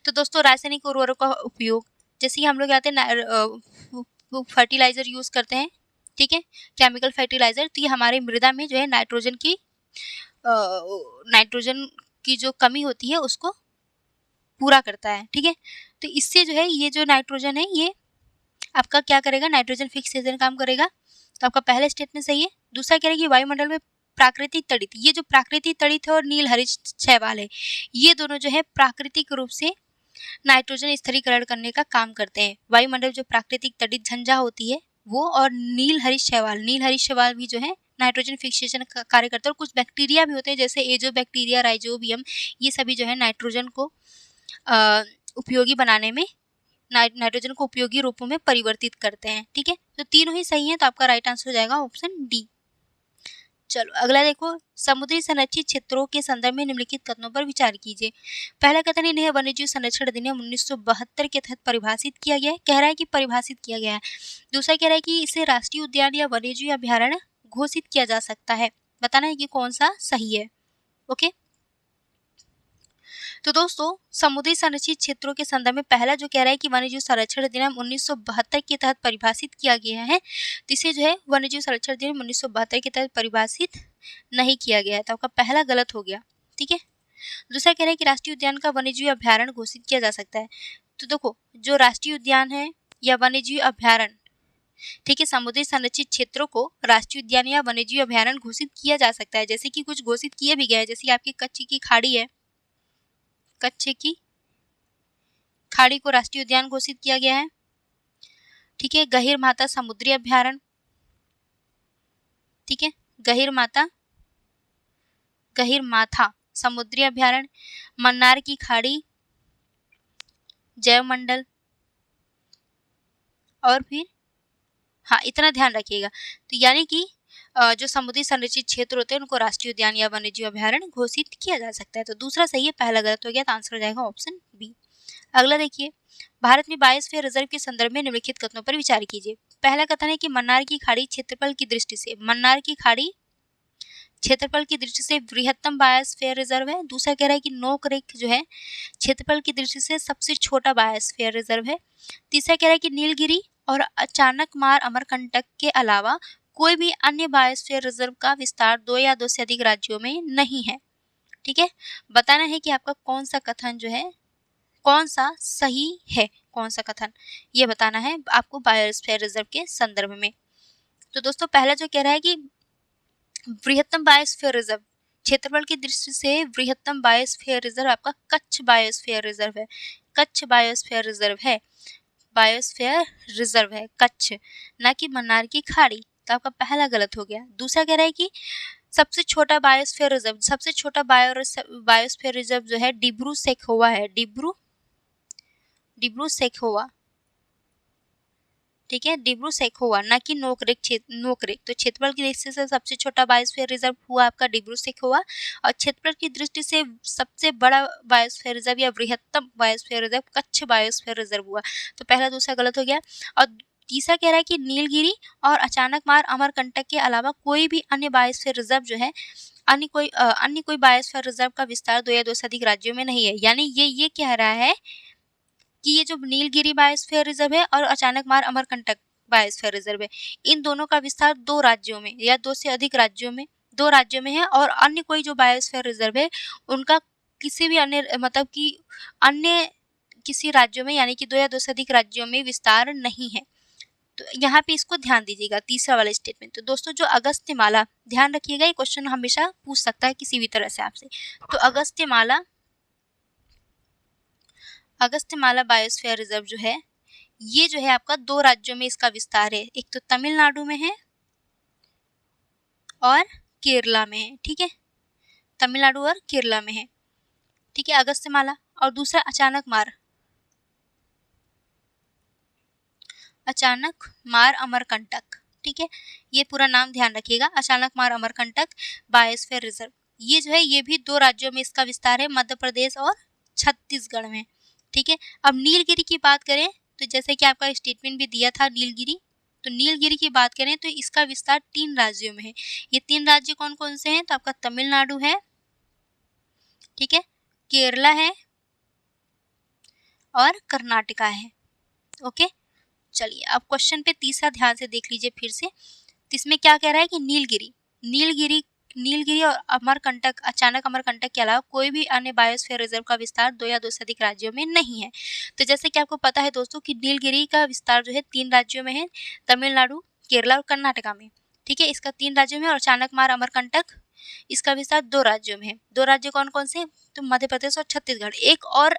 Speaker 1: तो दोस्तों, रासायनिक उर्वरकों का उपयोग, जैसे कि हम लोग आते हैं फर्टिलाइजर यूज करते हैं। ठीक है, केमिकल फर्टिलाइजर, तो ये हमारे मृदा में जो है नाइट्रोजन की जो कमी होती है उसको पूरा करता है। ठीक है, तो इससे जो है ये जो नाइट्रोजन है ये आपका क्या करेगा, नाइट्रोजन फिक्सेशन काम करेगा। तो आपका पहला स्टेटमेंट सही है। दूसरा कह रहा है कि वायुमंडल में प्राकृतिक तड़ित, ये जो प्राकृतिक तड़ित है और नील हरित शैवाल है, ये दोनों जो है प्राकृतिक रूप से नाइट्रोजन स्थिरीकरण करने का काम करते हैं। वायुमंडल जो प्राकृतिक तड़ित झंझा होती है वो, और नील हरित शैवाल भी जो है नाइट्रोजन फिक्सेशन का कार्य करते हैं। और कुछ बैक्टीरिया भी होते हैं जैसे एजो बैक्टीरिया, राइजोबियम, ये सभी जो है नाइट्रोजन को उपयोगी बनाने में, नाइट्रोजन को उपयोगी रूपों में परिवर्तित करते हैं। ठीक है, तो तीनों ही सही हैं, तो आपका राइट आंसर हो जाएगा ऑप्शन डी। चलो अगला देखो, समुद्री संरक्षित क्षेत्रों के संदर्भ में निम्नलिखित कथनों पर विचार कीजिए। पहला कथन, इन्हें वन्यजीव संरक्षण अधिनियम 1972 के तहत परिभाषित किया गया है, कह रहा है कि परिभाषित किया गया है। दूसरा कह रहा है कि इसे राष्ट्रीय उद्यान या वन्यजीव अभ्यारण्य घोषित किया जा सकता है। बताना है कि कौन सा सही है। ओके, तो दोस्तों, समुद्री संरक्षित क्षेत्रों के संदर्भ में पहला जो कह रहा है कि वन्यजीव संरक्षण अधिनियम 1972 के तहत परिभाषित किया गया है, तो इसे जो है वन्यजीव संरक्षण अधिनियम 1972 के तहत परिभाषित नहीं किया गया है, तो आपका पहला गलत हो गया। ठीक है, दूसरा कह रहा है कि राष्ट्रीय उद्यान का वन्यजीव अभ्यारण्य घोषित किया जा सकता है। तो देखो, जो राष्ट्रीय उद्यान है या वन्यजीव अभ्यारण्य, ठीक है, समुद्री संरक्षित क्षेत्रों को राष्ट्रीय उद्यान या वन्यजीव अभ्यारण्य घोषित किया जा सकता है, जैसे कि कुछ घोषित किए भी गए हैं, जैसे कि आपकी कच्छ की खाड़ी है, कच्छ की खाड़ी को राष्ट्रीय उद्यान घोषित किया गया है। ठीक है, गहीर माता समुद्री अभ्यारण्य, ठीक है, गहीर माथा समुद्री अभ्यारण्य, मन्नार की खाड़ी जैव मंडल, और फिर हाँ, इतना ध्यान रखिएगा। तो यानी कि जो समुद्री संरक्षित क्षेत्र होते हैं उनको राष्ट्रीय उद्यान या वन्यजीव अभ्यारण्य घोषित किया जा सकता है। तो दूसरा सही है, पहला गलत हो गया, तो आंसर हो जाएगा ऑप्शन बी। अगला देखिए, भारत में बायोस्फीयर रिजर्व के संदर्भ में निम्नलिखित कथनों पर विचार कीजिए। पहला कथन है कि मन्नार की खाड़ी क्षेत्रफल की दृष्टि से बृहत्तम बायोस्फीयर रिजर्व है। दूसरा कह रहा है कि नोक रेक जो है क्षेत्रफल की दृष्टि से सबसे छोटा बायोस्फीयर रिजर्व है। तीसरा कह रहा है कि नीलगिरी और अचानकमार अमरकंटक के अलावा कोई भी अन्य बायोस्फीयर रिजर्व का विस्तार 2 या 2 से अधिक राज्यों में नहीं है। ठीक है, बताना है कि आपका कौन सा कथन जो है, कौन सा सही है, कौन सा कथन, ये बताना है आपको बायोस्फीयर रिजर्व के संदर्भ में। तो दोस्तों, पहला जो कह रहा है कि बृहत्तम बायोस्फीयर रिजर्व, क्षेत्रफल की दृष्टि से बृहत्तम बायोस्फीयर रिजर्व आपका कच्छ बायोस्फीयर रिजर्व है। कच्छ बायोस्फीयर रिजर्व है, बायोस्फीयर रिजर्व है कच्छ, ना कि मन्नार की खाड़ी। तो आपका पहला गलत हो गया। दूसरा कह रहा है कि सबसे छोटा बायोस्फीयर रिजर्व, सबसे छोटा बायोस्फीयर रिजर्व जो है डिब्रू सेखोवा है, डिब्रू सेखोवा, ठीक है, डिब्रू सैखोवा, ना कि नोकरेक नोकरेक। तो क्षेत्रफल की दृष्टि से सबसे छोटा बायोस्फीयर रिजर्व हुआ आपका डिब्रू सैखोवा, और क्षेत्रफल की दृष्टि से सबसे बड़ा बायोस्फीयर रिजर्व या बृहत्तम biosphere reserve Kutch biosphere reserve हुआ। तो पहला दूसरा गलत हो गया। और तीसरा कह रहा है कि नीलगिरी और अचानकमार अमरकंटक के अलावा कोई भी अन्य बायोस्फीयर रिजर्व जो है अन्य कोई बायोस्फीयर रिजर्व का विस्तार 2 या 2 से अधिक राज्यों में नहीं है। यानी ये कह रहा है कि ये जो नीलगिरी बायोस्फीयर रिजर्व है और अचानकमार अमरकंटक बायोस्फीयर रिजर्व है, इन दोनों का विस्तार 2 राज्यों में या 2 से अधिक राज्यों में 2 राज्यों में है, और अन्य कोई जो बायोस्फीयर रिजर्व है उनका किसी भी अन्य मतलब कि अन्य किसी राज्यों में यानी कि 2 या 2 से अधिक राज्यों में विस्तार नहीं है। तो यहाँ पे इसको ध्यान दीजिएगा, तीसरा वाला स्टेटमेंट। तो दोस्तों जो अगस्त्यमाला, ध्यान रखिएगा, ये क्वेश्चन हमेशा पूछ सकता है किसी भी तरह से आपसे। तो अगस्त्यमाला बायोस्फीयर रिजर्व जो है, ये जो है आपका 2 राज्यों में इसका विस्तार है, एक तो तमिलनाडु में है और केरला में है। ठीक है, तमिलनाडु और केरला में है। ठीक है, अगस्त्यमाला। और दूसरा अचानकमार अमरकंटक। ठीक है, ये पूरा नाम ध्यान रखिएगा, अचानकमार अमरकंटक बायोस्फीयर रिजर्व। ये जो है ये भी 2 राज्यों में इसका विस्तार है, मध्य प्रदेश और छत्तीसगढ़ में। ठीक है, अब नीलगिरी की बात करें तो जैसे कि आपका स्टेटमेंट भी दिया था नीलगिरी, तो नीलगिरी की बात करें तो इसका विस्तार 3 राज्यों में है। ये 3 राज्य कौन कौन से हैं? तो आपका तमिलनाडु है, ठीक है, केरला है और कर्नाटका है। ओके, चलिए अब क्वेश्चन पे तीसरा ध्यान से देख लीजिए फिर से। तो इसमें क्या कह रहा है कि नीलगिरी और अमरकंटक, अचानक अमरकंटक के अलावा कोई भी अन्य बायोस्फीयर रिजर्व का विस्तार 2 या 2 से अधिक राज्यों में नहीं है। तो जैसे कि आपको पता है दोस्तों कि नीलगिरी का विस्तार जो है 3 राज्यों में है, तमिलनाडु, केरला और कर्नाटका में। ठीक है, इसका 3 राज्यों में, और अचानकमार अमरकंटक इसका विस्तार 2 राज्यों में है। 2 राज्य कौन कौन से? तो मध्य प्रदेश और छत्तीसगढ़। एक और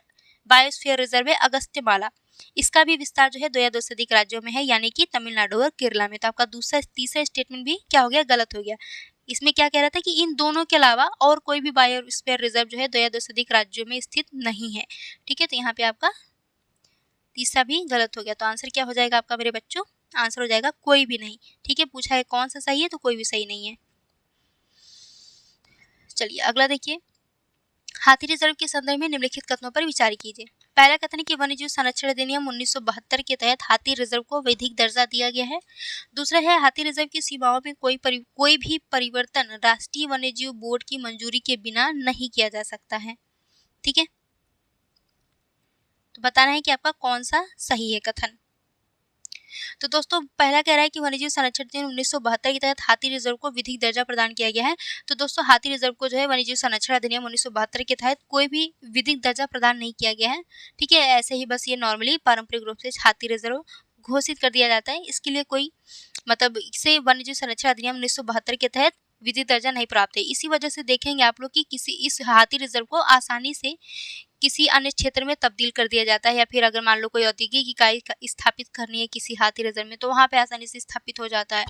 Speaker 1: बायोस्फीयर रिजर्व है अगस्त्यमाला, इसका भी विस्तार जो है 2 या 2 से अधिक राज्यों में है, यानी कि तमिलनाडु और केरला में। तो आपका तीसरा स्टेटमेंट भी क्या हो गया? गलत हो गया। इसमें क्या कह रहा था कि इन दोनों के अलावा और कोई भी बायोस्फीयर रिजर्व जो है 2 या 2 से अधिक राज्यों में स्थित नहीं है। ठीक है, तो यहाँ पे आपका तीसरा भी गलत हो गया। तो आंसर क्या हो जाएगा आपका मेरे बच्चों? आंसर हो जाएगा कोई भी नहीं। ठीक है, पूछा है कौन सा सही है, तो कोई भी सही नहीं है। चलिए अगला देखिए, हाथी रिजर्व के संदर्भ में निम्नलिखित कथनों पर विचार कीजिए। पहला कथन है कि वन्यजीव संरक्षण अधिनियम 1972 के तहत हाथी रिजर्व को वैधिक दर्जा दिया गया है। दूसरा है, हाथी रिजर्व की सीमाओं में कोई भी परिवर्तन राष्ट्रीय वन्यजीव बोर्ड की मंजूरी के बिना नहीं किया जा सकता है। ठीक है, तो बताना है कि आपका कौन सा सही है कथन। तो दोस्तों पहला कह रहा है कि वन्यजीव संरक्षण अधिनियम 1972 के तहत हाथी रिजर्व को विधिक दर्जा प्रदान किया गया है। तो दोस्तों हाथी रिजर्व को जो है वन्यजीव संरक्षण अधिनियम 1972 के तहत कोई भी विधिक दर्जा प्रदान नहीं किया गया है। ठीक है, ऐसे ही बस ये नॉर्मली पारंपरिक रूप से हाथी रिजर्व घोषित कर दिया जाता है। इसके लिए कोई मतलब इसे वन्यजीव संरक्षण अधिनियम 1972 के तहत विधिक दर्जा नहीं प्राप्त है। इसी वजह से देखेंगे आप लोग कि इस हाथी रिजर्व को आसानी से किसी अन्य क्षेत्र में तब्दील कर दिया जाता है, या फिर अगर मान लो कोई औद्योगिक इकाई स्थापित करनी है किसी हाथी रिजर्व में, तो वहाँ पे आसानी से स्थापित हो जाता है।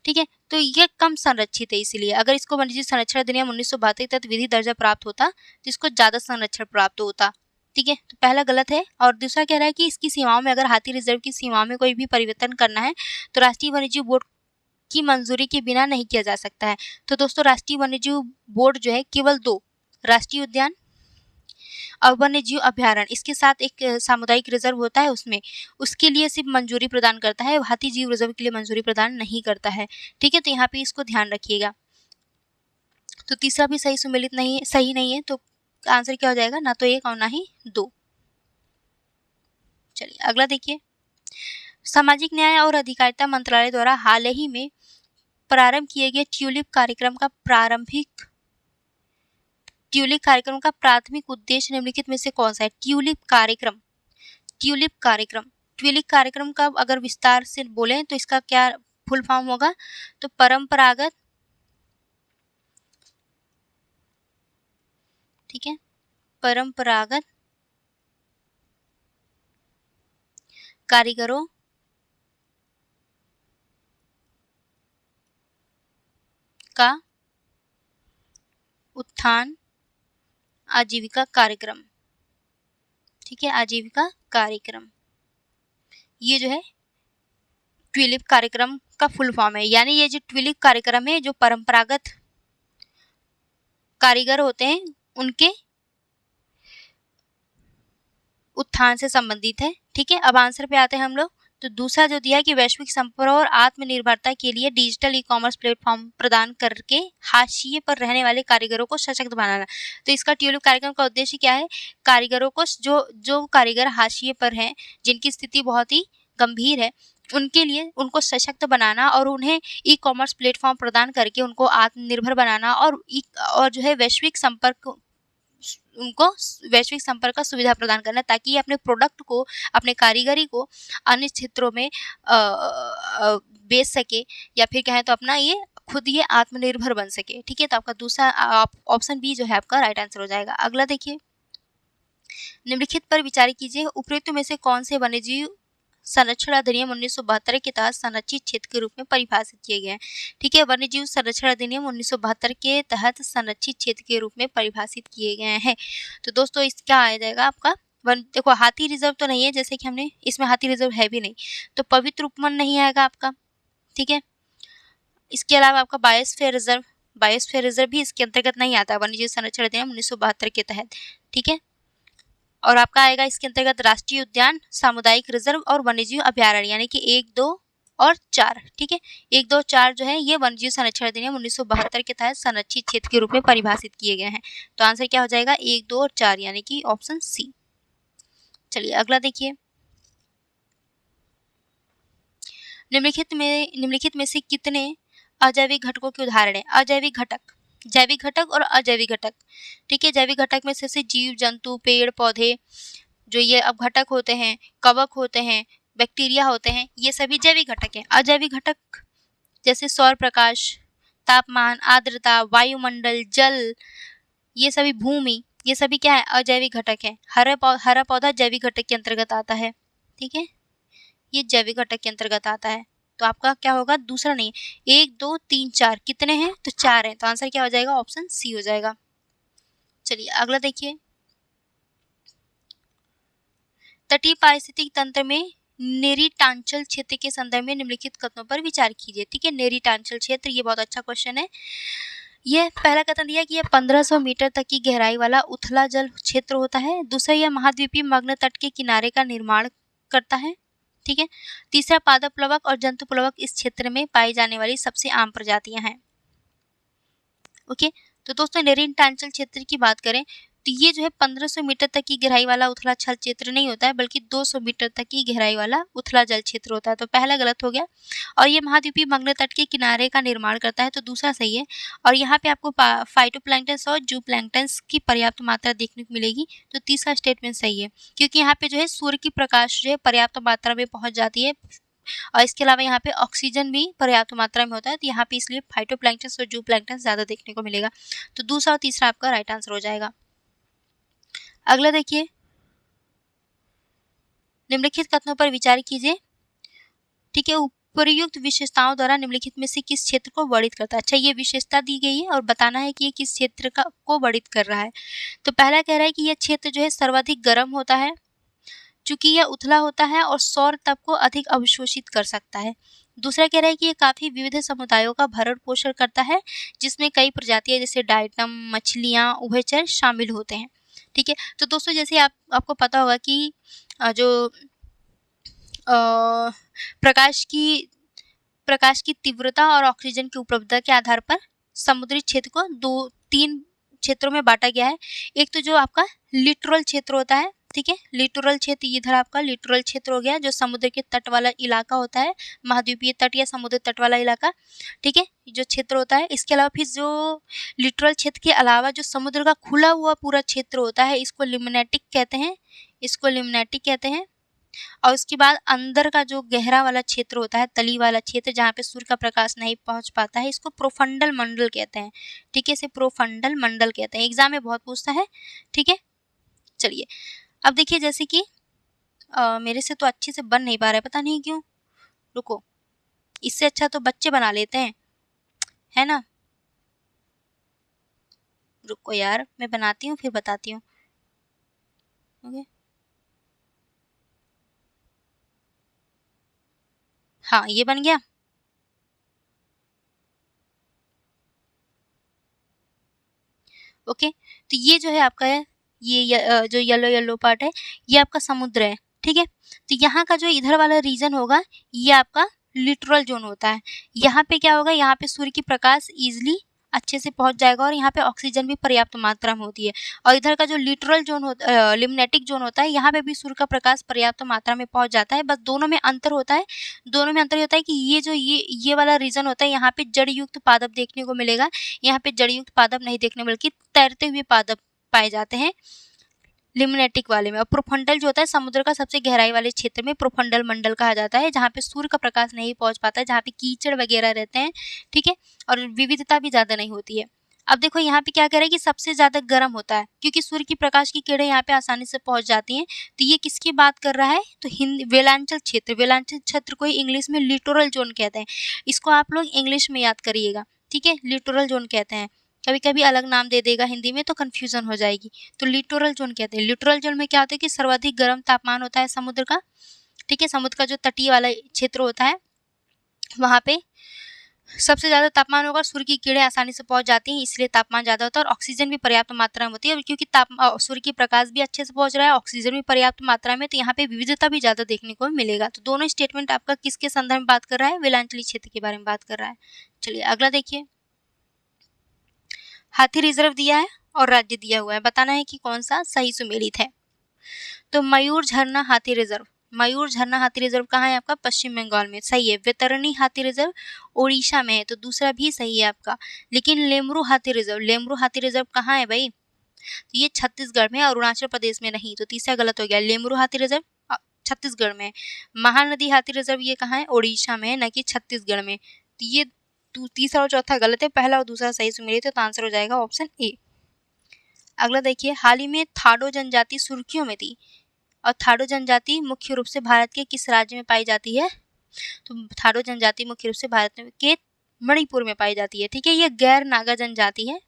Speaker 1: ठीक है, तो ये कम संरक्षित है, इसलिए अगर इसको वन्यजीव संरक्षण अधिनियम 1972 के तहत विधि दर्जा प्राप्त होता तो इसको ज़्यादा संरक्षण प्राप्त होता। ठीक है, तो पहला गलत है। और दूसरा कह रहा है कि इसकी सीमाओं में, अगर हाथी रिजर्व की सीमाओं में कोई भी परिवर्तन करना है तो राष्ट्रीय वन्यजीव बोर्ड की मंजूरी के बिना नहीं किया जा सकता है। तो दोस्तों राष्ट्रीय वन्यजीव बोर्ड जो है केवल 2 राष्ट्रीय उद्यान और वन्य जीव अभ्यारण्य, इसके साथ एक सामुदायिक रिजर्व होता है, उसमें उसके लिए सिर्फ मंजूरी प्रदान करता है, हाथी जीव रिजर्व के लिए मंजूरी प्रदान नहीं करता है। ठीक है, तो यहाँ पे इसको ध्यान रखिएगा। तो तीसरा भी सही नहीं है, तो आंसर क्या हो जाएगा? ना तो 1 और ना ही 2। चलिए अगला देखिए, सामाजिक न्याय और अधिकारिता मंत्रालय द्वारा हाल ही में प्रारंभ किए गए ट्यूलिप कार्यक्रम का प्राथमिक उद्देश्य निम्नलिखित में से कौन सा है? ट्यूलिप कार्यक्रम का अगर विस्तार से बोलें तो इसका क्या फुल फॉर्म होगा? तो परंपरागत, ठीक है, परंपरागत कारीगरों का उत्थान आजीविका कार्यक्रम। ठीक है, आजीविका कार्यक्रम ये जो है ट्यूलिप कार्यक्रम का फुल फॉर्म है। यानी ये जो ट्यूलिप कार्यक्रम है जो परंपरागत कारीगर होते हैं उनके उत्थान से संबंधित है। ठीक है, अब आंसर पे आते हैं हम लोग। तो दूसरा जो दिया है कि वैश्विक संपर्क और आत्मनिर्भरता के लिए डिजिटल ई कॉमर्स प्लेटफॉर्म प्रदान करके हाशिए पर रहने वाले कारीगरों को सशक्त बनाना। तो इसका ट्यूलिप कार्यक्रम का उद्देश्य क्या है? कारीगरों को जो कारीगर हाशिए पर हैं, जिनकी स्थिति बहुत ही गंभीर है, उनके लिए उनको सशक्त बनाना और उन्हें ई कॉमर्स प्लेटफॉर्म प्रदान करके उनको आत्मनिर्भर बनाना और जो है उनको वैश्विक संपर्क का सुविधा प्रदान करना, ताकि अपने प्रोडक्ट को, अपने कारीगरी को अन्य क्षेत्रों में बेच सके, या फिर कहें तो अपना ये आत्मनिर्भर बन सके। ठीक है, तो आपका दूसरा ऑप्शन बी जो है आपका राइट आंसर हो जाएगा। अगला देखिए, निम्नलिखित पर विचार कीजिए, उपरोक्त में से कौन से वन्यजीव संरक्षण अधिनियम 1972 के तहत संरक्षित क्षेत्र के रूप में परिभाषित किए गए हैं। ठीक है, वन्यजीव संरक्षण अधिनियम 1972 के तहत संरक्षित क्षेत्र के रूप में परिभाषित किए गए हैं। तो दोस्तों इसका आ जाएगा आपका देखो, हाथी रिजर्व तो नहीं है, जैसे कि हमने इसमें हाथी रिजर्व है भी नहीं, तो पवित्र उपवन नहीं आएगा आपका। ठीक है, इसके अलावा आपका बायोस्फीयर रिजर्व भी इसके अंतर्गत नहीं आता वन्यजीव संरक्षण अधिनियम 1972 के तहत। ठीक है, और आपका आएगा इसके अंतर्गत राष्ट्रीय उद्यान, सामुदायिक रिजर्व और वन्यजीव अभ्यारण्य, यानी कि 1, 2 और 4। ठीक है, 1, 2, 4 जो है ये वन्यजीव संरक्षण अधिनियम 1972 के तहत संरक्षित क्षेत्र के रूप में परिभाषित किए गए हैं। तो आंसर क्या हो जाएगा? 1, 2 और 4, यानी कि ऑप्शन सी। चलिए अगला देखिए, निम्नलिखित में से कितने अजैविक घटकों के उदाहरण है? अजैविक घटक, जैविक घटक और अजैविक घटक। ठीक है, जैविक घटक में से जीव जंतु, पेड़ पौधे, जो ये अब घटक होते हैं, कवक होते हैं, बैक्टीरिया होते हैं, ये सभी जैविक घटक हैं। अजैविक घटक जैसे सौर प्रकाश, तापमान, आर्द्रता, वायुमंडल, जल, ये सभी भूमि, ये सभी क्या है? अजैविक घटक है। हरा पौधा जैविक घटक के अंतर्गत आता है। ठीक है, ये जैविक घटक के अंतर्गत आता है। तो आपका क्या होगा? दूसरा नहीं, 1, 2, 3, 4 कितने हैं? तो 4 हैं। तो आंसर क्या हो जाएगा? ऑप्शन सी हो जाएगा। चलिए अगला देखिए, तटीय पारिस्थितिक तंत्र में नेरिटांचल क्षेत्र के संदर्भ में निम्नलिखित कथनों पर विचार कीजिए। ठीक है, नेरिटांचल क्षेत्र, ये बहुत अच्छा क्वेश्चन है। यह पहला कथन दिया कि यह 1500 मीटर तक की गहराई वाला उथला जल क्षेत्र होता है। दूसरा, यह महाद्वीपीय मग्न तट के किनारे का निर्माण करता है। ठीक है, तीसरा, पादप प्लवक और जंतु प्लवक इस क्षेत्र में पाई जाने वाली सबसे आम प्रजातियां हैं। ओके, तो दोस्तों नेरिटांचल क्षेत्र की बात करें तो ये जो है 1500 मीटर तक की गहराई वाला उथला जल क्षेत्र नहीं होता है, बल्कि 200 मीटर तक की गहराई वाला उथला जल क्षेत्र होता है। तो पहला गलत हो गया। और ये महाद्वीपीय मग्न तट के किनारे का निर्माण करता है, तो दूसरा सही है। और यहाँ पे आपको फाइटोप्लैंक्टन्स और जूप्लैंक्टन्स की पर्याप्त मात्रा देखने को मिलेगी, तो तीसरा स्टेटमेंट सही है, क्योंकि यहाँ पे जो है सूर्य की प्रकाश जो है पर्याप्त मात्रा में पहुँच जाती है, और इसके अलावा यहाँ पे ऑक्सीजन भी पर्याप्त मात्रा में होता है, तो यहाँ पे इसलिए फाइटोप्लैंक्टन्स और जूप्लैंक्टन्स ज़्यादा देखने को मिलेगा। तो दूसरा और तीसरा आपका राइट आंसर हो जाएगा। अगला देखिए, निम्नलिखित कथनों पर विचार कीजिए। ठीक है, उपयुक्त विशेषताओं द्वारा निम्नलिखित में से किस क्षेत्र को वर्णित करता है? अच्छा, ये विशेषता दी गई है और बताना है कि ये किस क्षेत्र को वर्णित कर रहा है। तो पहला कह रहा है कि यह क्षेत्र जो है सर्वाधिक गर्म होता है, चूंकि यह उथला होता है और सौर ताप को अधिक अवशोषित कर सकता है। दूसरा कह रहा है कि ये काफी विविध समुदायों का भरण पोषण करता है, जिसमें कई प्रजातियां जैसे डायटम, मछलियां, उभयचर शामिल होते हैं। ठीक है, तो दोस्तों जैसे आपको पता होगा कि जो प्रकाश की तीव्रता और ऑक्सीजन की उपलब्धता के आधार पर समुद्री क्षेत्र को 2-3 क्षेत्रों में बांटा गया है। एक तो जो आपका लिटोरल क्षेत्र होता है, ठीक है, लिटोरल क्षेत्र, इधर आपका लिटोरल क्षेत्र हो गया जो समुद्र के तट वाला इलाका होता है, महाद्वीपीय तट या समुद्र तट वाला इलाका। ठीक है, जो क्षेत्र होता है। इसके अलावा फिर जो लिटोरल क्षेत्र के अलावा जो समुद्र का खुला हुआ पूरा क्षेत्र होता है, इसको लिम्नेटिक कहते हैं। और उसके बाद अंदर का जो गहरा वाला क्षेत्र होता है, तली वाला क्षेत्र जहाँ पे सूर्य का प्रकाश नहीं पहुँच पाता है, इसको प्रोफंडल मंडल कहते हैं। ठीक है, इसे प्रोफंडल मंडल कहते हैं, एग्जाम में बहुत पूछता है। ठीक है, चलिए अब देखिए, जैसे कि मेरे से तो अच्छे से बन नहीं पा रहा है, पता नहीं क्यों। रुको, इससे अच्छा तो बच्चे बना लेते हैं, है ना। रुको यार, मैं बनाती हूँ फिर बताती हूँ। ओके, हाँ, ये बन गया। ओके, तो ये जो है आपका है, ये जो येलो येलो पार्ट है, ये आपका समुद्र है, ठीक है। तो यहाँ का जो इधर वाला रीजन होगा, ये आपका लिटोरल जोन होता है। यहाँ पे क्या होगा, यहाँ पे सूर्य की प्रकाश इजिली अच्छे से पहुंच जाएगा और यहाँ पे ऑक्सीजन भी पर्याप्त मात्रा में होती है। और इधर का जो लिटोरल जोन होता, लिम्नेटिक जोन होता है, यहाँ पे भी सूर्य का प्रकाश पर्याप्त मात्रा में पहुंच जाता है। बस दोनों में अंतर होता है, दोनों में अंतर होता है कि ये जो ये वाला रीजन होता है, यहाँ पे जड़ युक्त पादप देखने को मिलेगा, यहाँ पे जड़ युक्त पादप नहीं देखने बल्कि तैरते हुए पादप पाए जाते हैं लिम्नेटिक वाले में। और प्रोफंडल जो होता है, समुद्र का सबसे गहराई वाले क्षेत्र में प्रोफंडल मंडल कहा जाता है, जहाँ पे सूर्य का प्रकाश नहीं पहुंच पाता है, जहाँ पे कीचड़ वगैरह रहते हैं, ठीक है, और विविधता भी ज़्यादा नहीं होती है। अब देखो यहाँ पे क्या कह रहा है कि सबसे ज़्यादा गर्म होता है, क्योंकि सूर्य की प्रकाश की किरणें यहाँ पे आसानी से पहुंच जाती हैं। तो ये किसकी बात कर रहा है, तो हिंद वेलांचल क्षेत्र, वेलांचल क्षेत्र को इंग्लिश में लिटोरल जोन कहते हैं। इसको आप लोग इंग्लिश में याद करिएगा, ठीक है, लिटोरल जोन कहते हैं। कभी कभी अलग नाम दे देगा हिंदी में तो कन्फ्यूजन हो जाएगी। तो लिटोरल जोन कहते हैं। लिटोरल जोन में क्या होता है कि सर्वाधिक गर्म तापमान होता है समुद्र का, ठीक है, समुद्र का जो तटीय वाला क्षेत्र होता है, वहाँ पे सबसे ज़्यादा तापमान होगा, सूर्य की किरणें आसानी से पहुंच जाती हैं, इसलिए तापमान ज़्यादा होता है, और ऑक्सीजन भी पर्याप्त मात्रा में होती है। क्योंकि सूर्य की प्रकाश भी अच्छे से पहुंच रहा है, ऑक्सीजन भी पर्याप्त मात्रा में, तो यहाँ पे विविधता भी ज़्यादा देखने को मिलेगा। तो दोनों स्टेटमेंट आपका किसके संदर्भ में बात कर रहा है, वेलांचली क्षेत्र के बारे में बात कर रहा है। चलिए अगला देखिए, हाथी रिजर्व दिया है और राज्य दिया हुआ है, बताना है कि कौन सा सही सुमेलित है। तो मयूर झरना हाथी रिजर्व, मयूर झरना हाथी रिजर्व कहाँ है आपका, पश्चिम बंगाल में, सही है। वैतरणी हाथी रिजर्व ओडिशा में है, तो दूसरा भी सही है आपका। लेकिन लेमरू हाथी रिजर्व, लेमरू हाथी रिजर्व कहाँ है भाई, तो ये छत्तीसगढ़ में, अरुणाचल प्रदेश में नहीं, तो तीसरा गलत हो गया। लेमरू हाथी रिजर्व छत्तीसगढ़ में। महानदी हाथी रिजर्व ये कहाँ है, ओडिशा में, न कि छत्तीसगढ़ में। तो ये तीसरा और चौथा गलत है, पहला और दूसरा सही सुमेलित है, तो आंसर हो जाएगा ऑप्शन ए। अगला देखिए, हाल ही में थाडो जनजाति सुर्खियों में थी, और थाडो जनजाति मुख्य रूप से भारत के किस राज्य में पाई जाती है, तो थाडो जनजाति मुख्य रूप से भारत के मणिपुर में पाई जाती है, ठीक है, ये गैर नागा जनजाति है।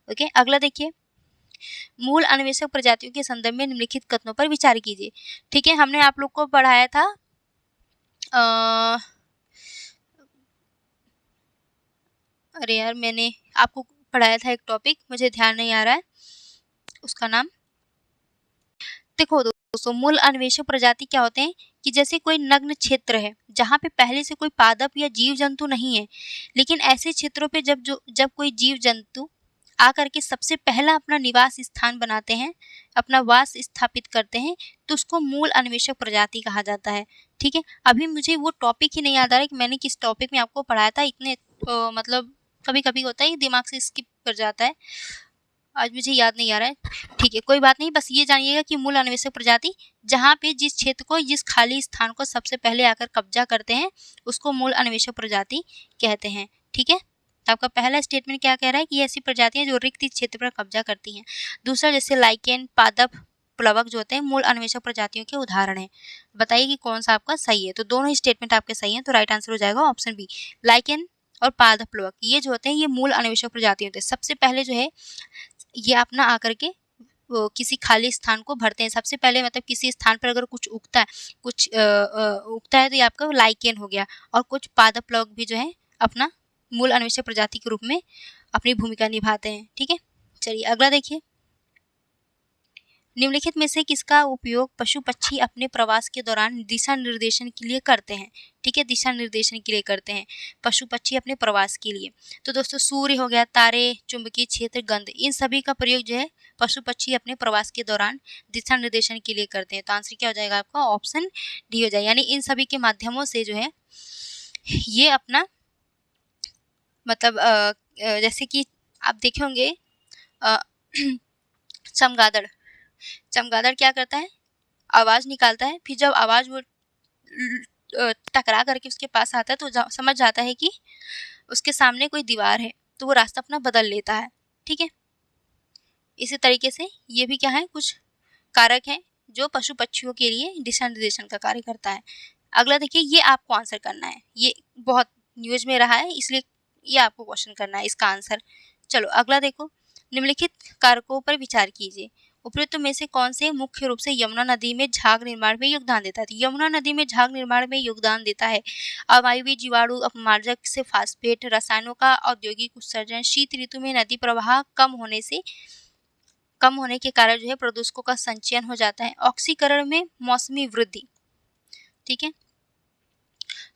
Speaker 1: ओके, अगला देखिए, मूल अन्वेषक प्रजातियों के संदर्भ में निम्नलिखित कथनों पर विचार कीजिए, ठीक है। हमने आप लोग को पढ़ाया था अरे यार, मैंने आपको पढ़ाया था एक टॉपिक, मुझे ध्यान नहीं आ रहा है उसका नाम। देखो दोस्तों, मूल अन्वेषक प्रजाति क्या होते हैं कि जैसे कोई नग्न क्षेत्र है जहाँ पे पहले से कोई पादप या जीव जंतु नहीं है, लेकिन ऐसे क्षेत्रों पे जब कोई जीव जंतु आकर के सबसे पहला अपना निवास स्थान बनाते हैं, अपना वास स्थापित करते हैं, तो उसको मूल अन्वेषक प्रजाति कहा जाता है, ठीक है। अभी मुझे वो टॉपिक ही नहीं याद आ रहा है कि मैंने किस टॉपिक में आपको पढ़ाया था, इतने मतलब कभी कभी होता है दिमाग से स्किप कर जाता है, आज मुझे याद नहीं आ रहा है, ठीक है, कोई बात नहीं। बस ये जानिएगा कि मूल अन्वेषक प्रजाति जहाँ पे जिस क्षेत्र को, जिस खाली स्थान को सबसे पहले आकर कब्जा करते हैं, उसको मूल अन्वेषक प्रजाति कहते हैं, ठीक है। तो आपका पहला स्टेटमेंट क्या कह रहा है कि ऐसी प्रजातियां जो रिक्त क्षेत्र पर कब्जा करती हैं। दूसरा, जैसे लाइकेन, पादप, प्लवक जो होते हैं मूल अन्वेषक प्रजातियों के उदाहरण हैं। बताइए कि कौन सा आपका सही है। तो दोनों ही स्टेटमेंट आपके सही हैं, तो राइट आंसर हो जाएगा ऑप्शन बी। लाइकेन और पादप प्लवक ये जो होते हैं ये मूल अन्वेषक प्रजाति होते हैं। सबसे पहले जो है ये अपना आकर के किसी खाली स्थान को भरते हैं सबसे पहले, मतलब किसी स्थान पर अगर कुछ उगता है, उगता है तो ये आपका लाइकेन हो गया, और कुछ पादप प्लवक भी जो है अपना मूल अन्वेषक प्रजाति के रूप में अपनी भूमिका निभाते हैं, ठीक है। चलिए अगला देखिए, निम्नलिखित में से किसका उपयोग पशु पक्षी अपने प्रवास के दौरान दिशा निर्देशन के लिए करते हैं, ठीक है, दिशा निर्देशन के लिए करते हैं पशु पक्षी अपने प्रवास के लिए। तो दोस्तों, सूर्य हो गया, तारे, चुंबकीय क्षेत्र, गंध, इन सभी का प्रयोग जो है पशु पक्षी अपने प्रवास के दौरान दिशा निर्देशन के लिए करते हैं। तो आंसर क्या हो जाएगा आपका, ऑप्शन डी हो जाएगा। यानी इन सभी के माध्यमों से जो है ये अपना मतलब जैसे कि आप देखे होंगे चमगादड़ क्या करता है, आवाज़ निकालता है, फिर जब आवाज़ वो टकरा करके उसके पास आता है तो समझ जाता है कि उसके सामने कोई दीवार है, तो वो रास्ता अपना बदल लेता है, ठीक है। इसी तरीके से ये भी क्या है, कुछ कारक हैं जो पशु पक्षियों के लिए दिशा निर्देशन का कार्य करता है। अगला देखिए, ये आपको आंसर करना है, ये बहुत न्यूज में रहा है इसलिए ये आपको क्वेश्चन करना है इसका आंसर। चलो अगला देखो, निम्नलिखित कारकों पर विचार कीजिए, उपरोक्त में से कौन से मुख्य रूप से यमुना नदी में झाग निर्माण में योगदान देता है? तो यमुना नदी में झाग निर्माण में योगदान देता है अवायवीय जीवाणु अपमार्जक से फास्फेट, रसायनों का औद्योगिक उत्सर्जन, शीत ऋतु में नदी प्रवाह कम होने के कारण जो है प्रदूषकों का संचयन हो जाता है, ऑक्सीकरण में मौसमी वृद्धि। ठीक है,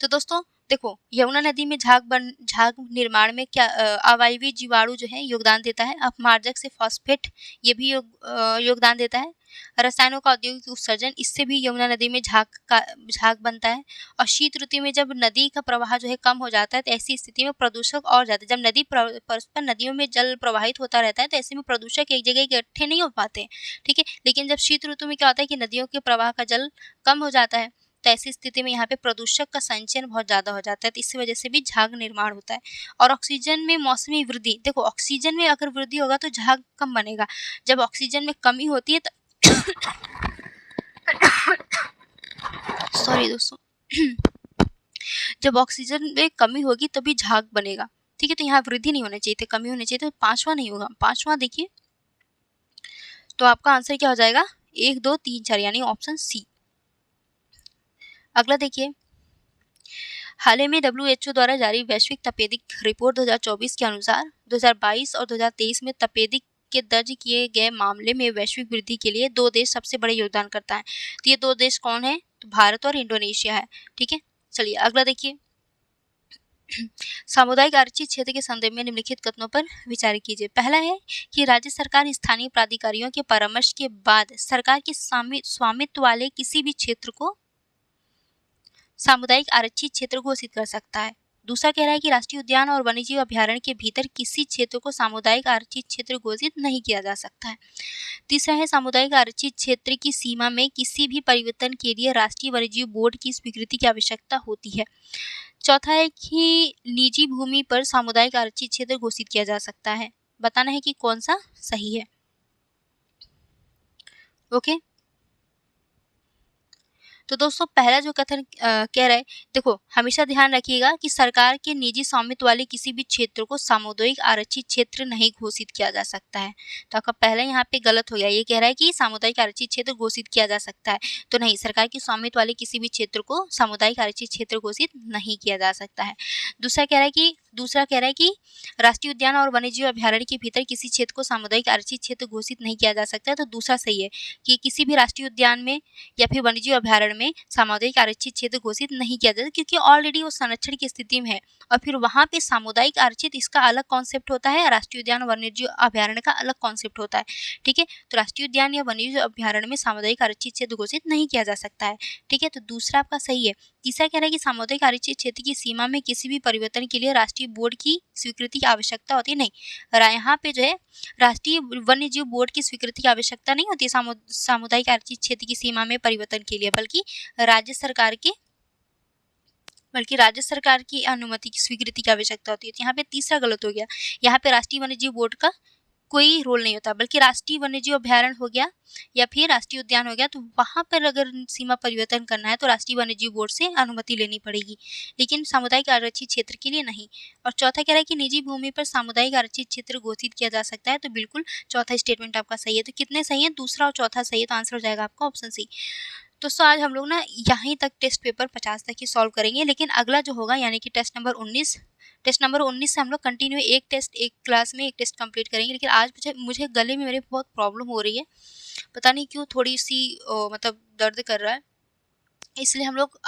Speaker 1: तो दोस्तों देखो यमुना नदी में झाग निर्माण में क्या अवायवीय जीवाणु जो है योगदान देता है, अपमार्जक से फॉस्फेट ये भी योगदान देता है, रसायनों का औद्योगिक उत्सर्जन इससे भी यमुना नदी में झाग बनता है, और शीत ऋतु में जब नदी का प्रवाह जो है कम हो जाता है तो ऐसी स्थिति में प्रदूषक और ज्यादा, जब परस्पर नदियों में जल प्रवाहित होता रहता है तो ऐसे में प्रदूषक एक जगह इकट्ठे नहीं हो पाते। ठीक है, लेकिन जब शीत ऋतु में क्या होता है कि नदियों के प्रवाह का जल कम हो जाता है तो ऐसी स्थिति में यहाँ पे प्रदूषक का संचयन बहुत ज़्यादा हो जाता है, तो इस वजह से भी झाग निर्माण होता है। और ऑक्सीजन में मौसमी वृद्धि, देखो ऑक्सीजन में अगर वृद्धि होगा तो झाग कम बनेगा, जब ऑक्सीजन में कमी होती है तो सॉरी दोस्तों जब ऑक्सीजन में कमी होगी तभी झाग बनेगा। ठीक है, तो यहाँ वृद्धि नहीं होनी चाहिए थी, कमी होनी चाहिए, तो पांचवा नहीं होगा। पांचवा देखिए तो आपका आंसर क्या हो जाएगा, 1 2 3 4 यानी ऑप्शन सी। अगला देखिए, हाल ही में WHO द्वारा जारी वैश्विक तपेदिक रिपोर्ट 2024 के अनुसार 2022 और 2023 में तपेदिक के दर्ज किए गए मामले में वैश्विक वृद्धि के लिए 2 देश सबसे बड़े योगदान करता है। तो ये 2 देश कौन है, तो भारत और इंडोनेशिया है। ठीक है, चलिए अगला देखिए, सामुदायिक आरक्षित क्षेत्र के संदर्भ में निम्नलिखित कथनों पर विचार कीजिए। पहला है कि राज्य सरकार स्थानीय प्राधिकारियों के परामर्श के बाद सरकार के स्वामित्व वाले किसी भी क्षेत्र को सामुदायिक आरक्षित क्षेत्र घोषित कर सकता है। दूसरा कह रहा है कि राष्ट्रीय उद्यान और वन्यजीव अभयारण्य के भीतर किसी क्षेत्र को सामुदायिक आरक्षित क्षेत्र घोषित नहीं किया जा सकता है। तीसरा है सामुदायिक आरक्षित क्षेत्र की सीमा में किसी भी परिवर्तन के लिए राष्ट्रीय वन्यजीव बोर्ड की स्वीकृति की आवश्यकता होती है। चौथा है कि निजी भूमि पर सामुदायिक आरक्षित क्षेत्र घोषित किया जा सकता है। बताना है कि कौन सा सही है। ओके, तो दोस्तों पहला जो कथन कह रहा है, देखो हमेशा ध्यान रखिएगा कि सरकार के निजी स्वामित्व वाले किसी भी क्षेत्र को सामुदायिक आरक्षित क्षेत्र नहीं घोषित किया जा सकता है। तो आपका पहला यहाँ पे गलत हो गया, ये कह रहा है कि सामुदायिक आरक्षित क्षेत्र घोषित किया जा सकता है, तो नहीं, सरकार के स्वामित्व वाले किसी भी क्षेत्र को सामुदायिक आरक्षित क्षेत्र घोषित नहीं किया जा सकता है। दूसरा कह रहा है कि राष्ट्रीय उद्यान और वन्यजीव अभयारण्य के भीतर किसी क्षेत्र को सामुदायिक आरक्षित क्षेत्र घोषित नहीं किया जा सकता है। तो दूसरा सही है कि किसी भी राष्ट्रीय उद्यान में या फिर वन्यजीव अभयारण्य में सामुदायिक आरक्षित क्षेत्र घोषित नहीं किया जाता, क्योंकि ऑलरेडी वो संरक्षण की स्थिति में है, और फिर वहां पे सामुदायिक आरक्षित इसका अलग कॉन्सेप्ट होता है, राष्ट्रीय उद्यान और वन्यजीव अभयारण्य का अलग कॉन्सेप्ट होता है। ठीक है, तो राष्ट्रीय उद्यान या वन्यजीव अभयारण्य में सामुदायिक आरक्षित क्षेत्र घोषित नहीं किया जा सकता है। ठीक है, तो दूसरा आपका सही है। तीसरा कह रहा है कि सामुदायिक आरक्षित क्षेत्र की सीमा में किसी भी परिवर्तन के लिए राष्ट्रीय बोर्ड की स्वीकृति की आवश्यकता होती है, नहीं, यहाँ पे जो है राष्ट्रीय वन्यजीव बोर्ड की स्वीकृति की आवश्यकता नहीं होती सामुदायिक आरक्षित क्षेत्र की सीमा में परिवर्तन के लिए, बल्कि राज्य सरकार की अनुमति की स्वीकृति की आवश्यकता होती है। तो यहाँ पे तीसरा गलत हो गया, यहाँ पे राष्ट्रीय वन्यजीव बोर्ड का कोई रोल नहीं होता, बल्कि राष्ट्रीय वन्यजीव अभयारण्य हो गया या फिर राष्ट्रीय उद्यान हो गया, तो वहां पर अगर सीमा परिवर्तन करना है तो राष्ट्रीय वन्यजीव बोर्ड से अनुमति लेनी पड़ेगी, लेकिन सामुदायिक आरक्षित क्षेत्र के लिए नहीं। और चौथा कह रहा है कि निजी भूमि पर सामुदायिक आरक्षित क्षेत्र घोषित किया जा सकता है, तो बिल्कुल चौथा स्टेटमेंट आपका सही है। तो कितने सही है, दूसरा और चौथा सही है, तो आंसर हो जाएगा आपका ऑप्शन सी। दोस्तों आज हम लोग ना यहीं तक टेस्ट पेपर 50 तक ही सॉल्व करेंगे, लेकिन अगला जो होगा यानी कि टेस्ट नंबर 19 से हम लोग कंटिन्यू एक क्लास में एक टेस्ट कंप्लीट करेंगे। लेकिन आज मुझे गले में मेरे बहुत प्रॉब्लम हो रही है, पता नहीं क्यों, थोड़ी सी मतलब दर्द कर रहा है, इसलिए हम लोग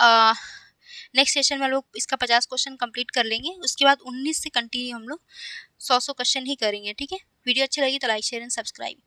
Speaker 1: नेक्स्ट सेशन में हम लोग इसका 50 क्वेश्चन कंप्लीट कर लेंगे। उसके बाद 19 से कंटिन्यू हम लोग 100 क्वेश्चन ही करेंगे। ठीक है, वीडियो अच्छी लगी तो लाइक शेयर एंड सब्सक्राइब।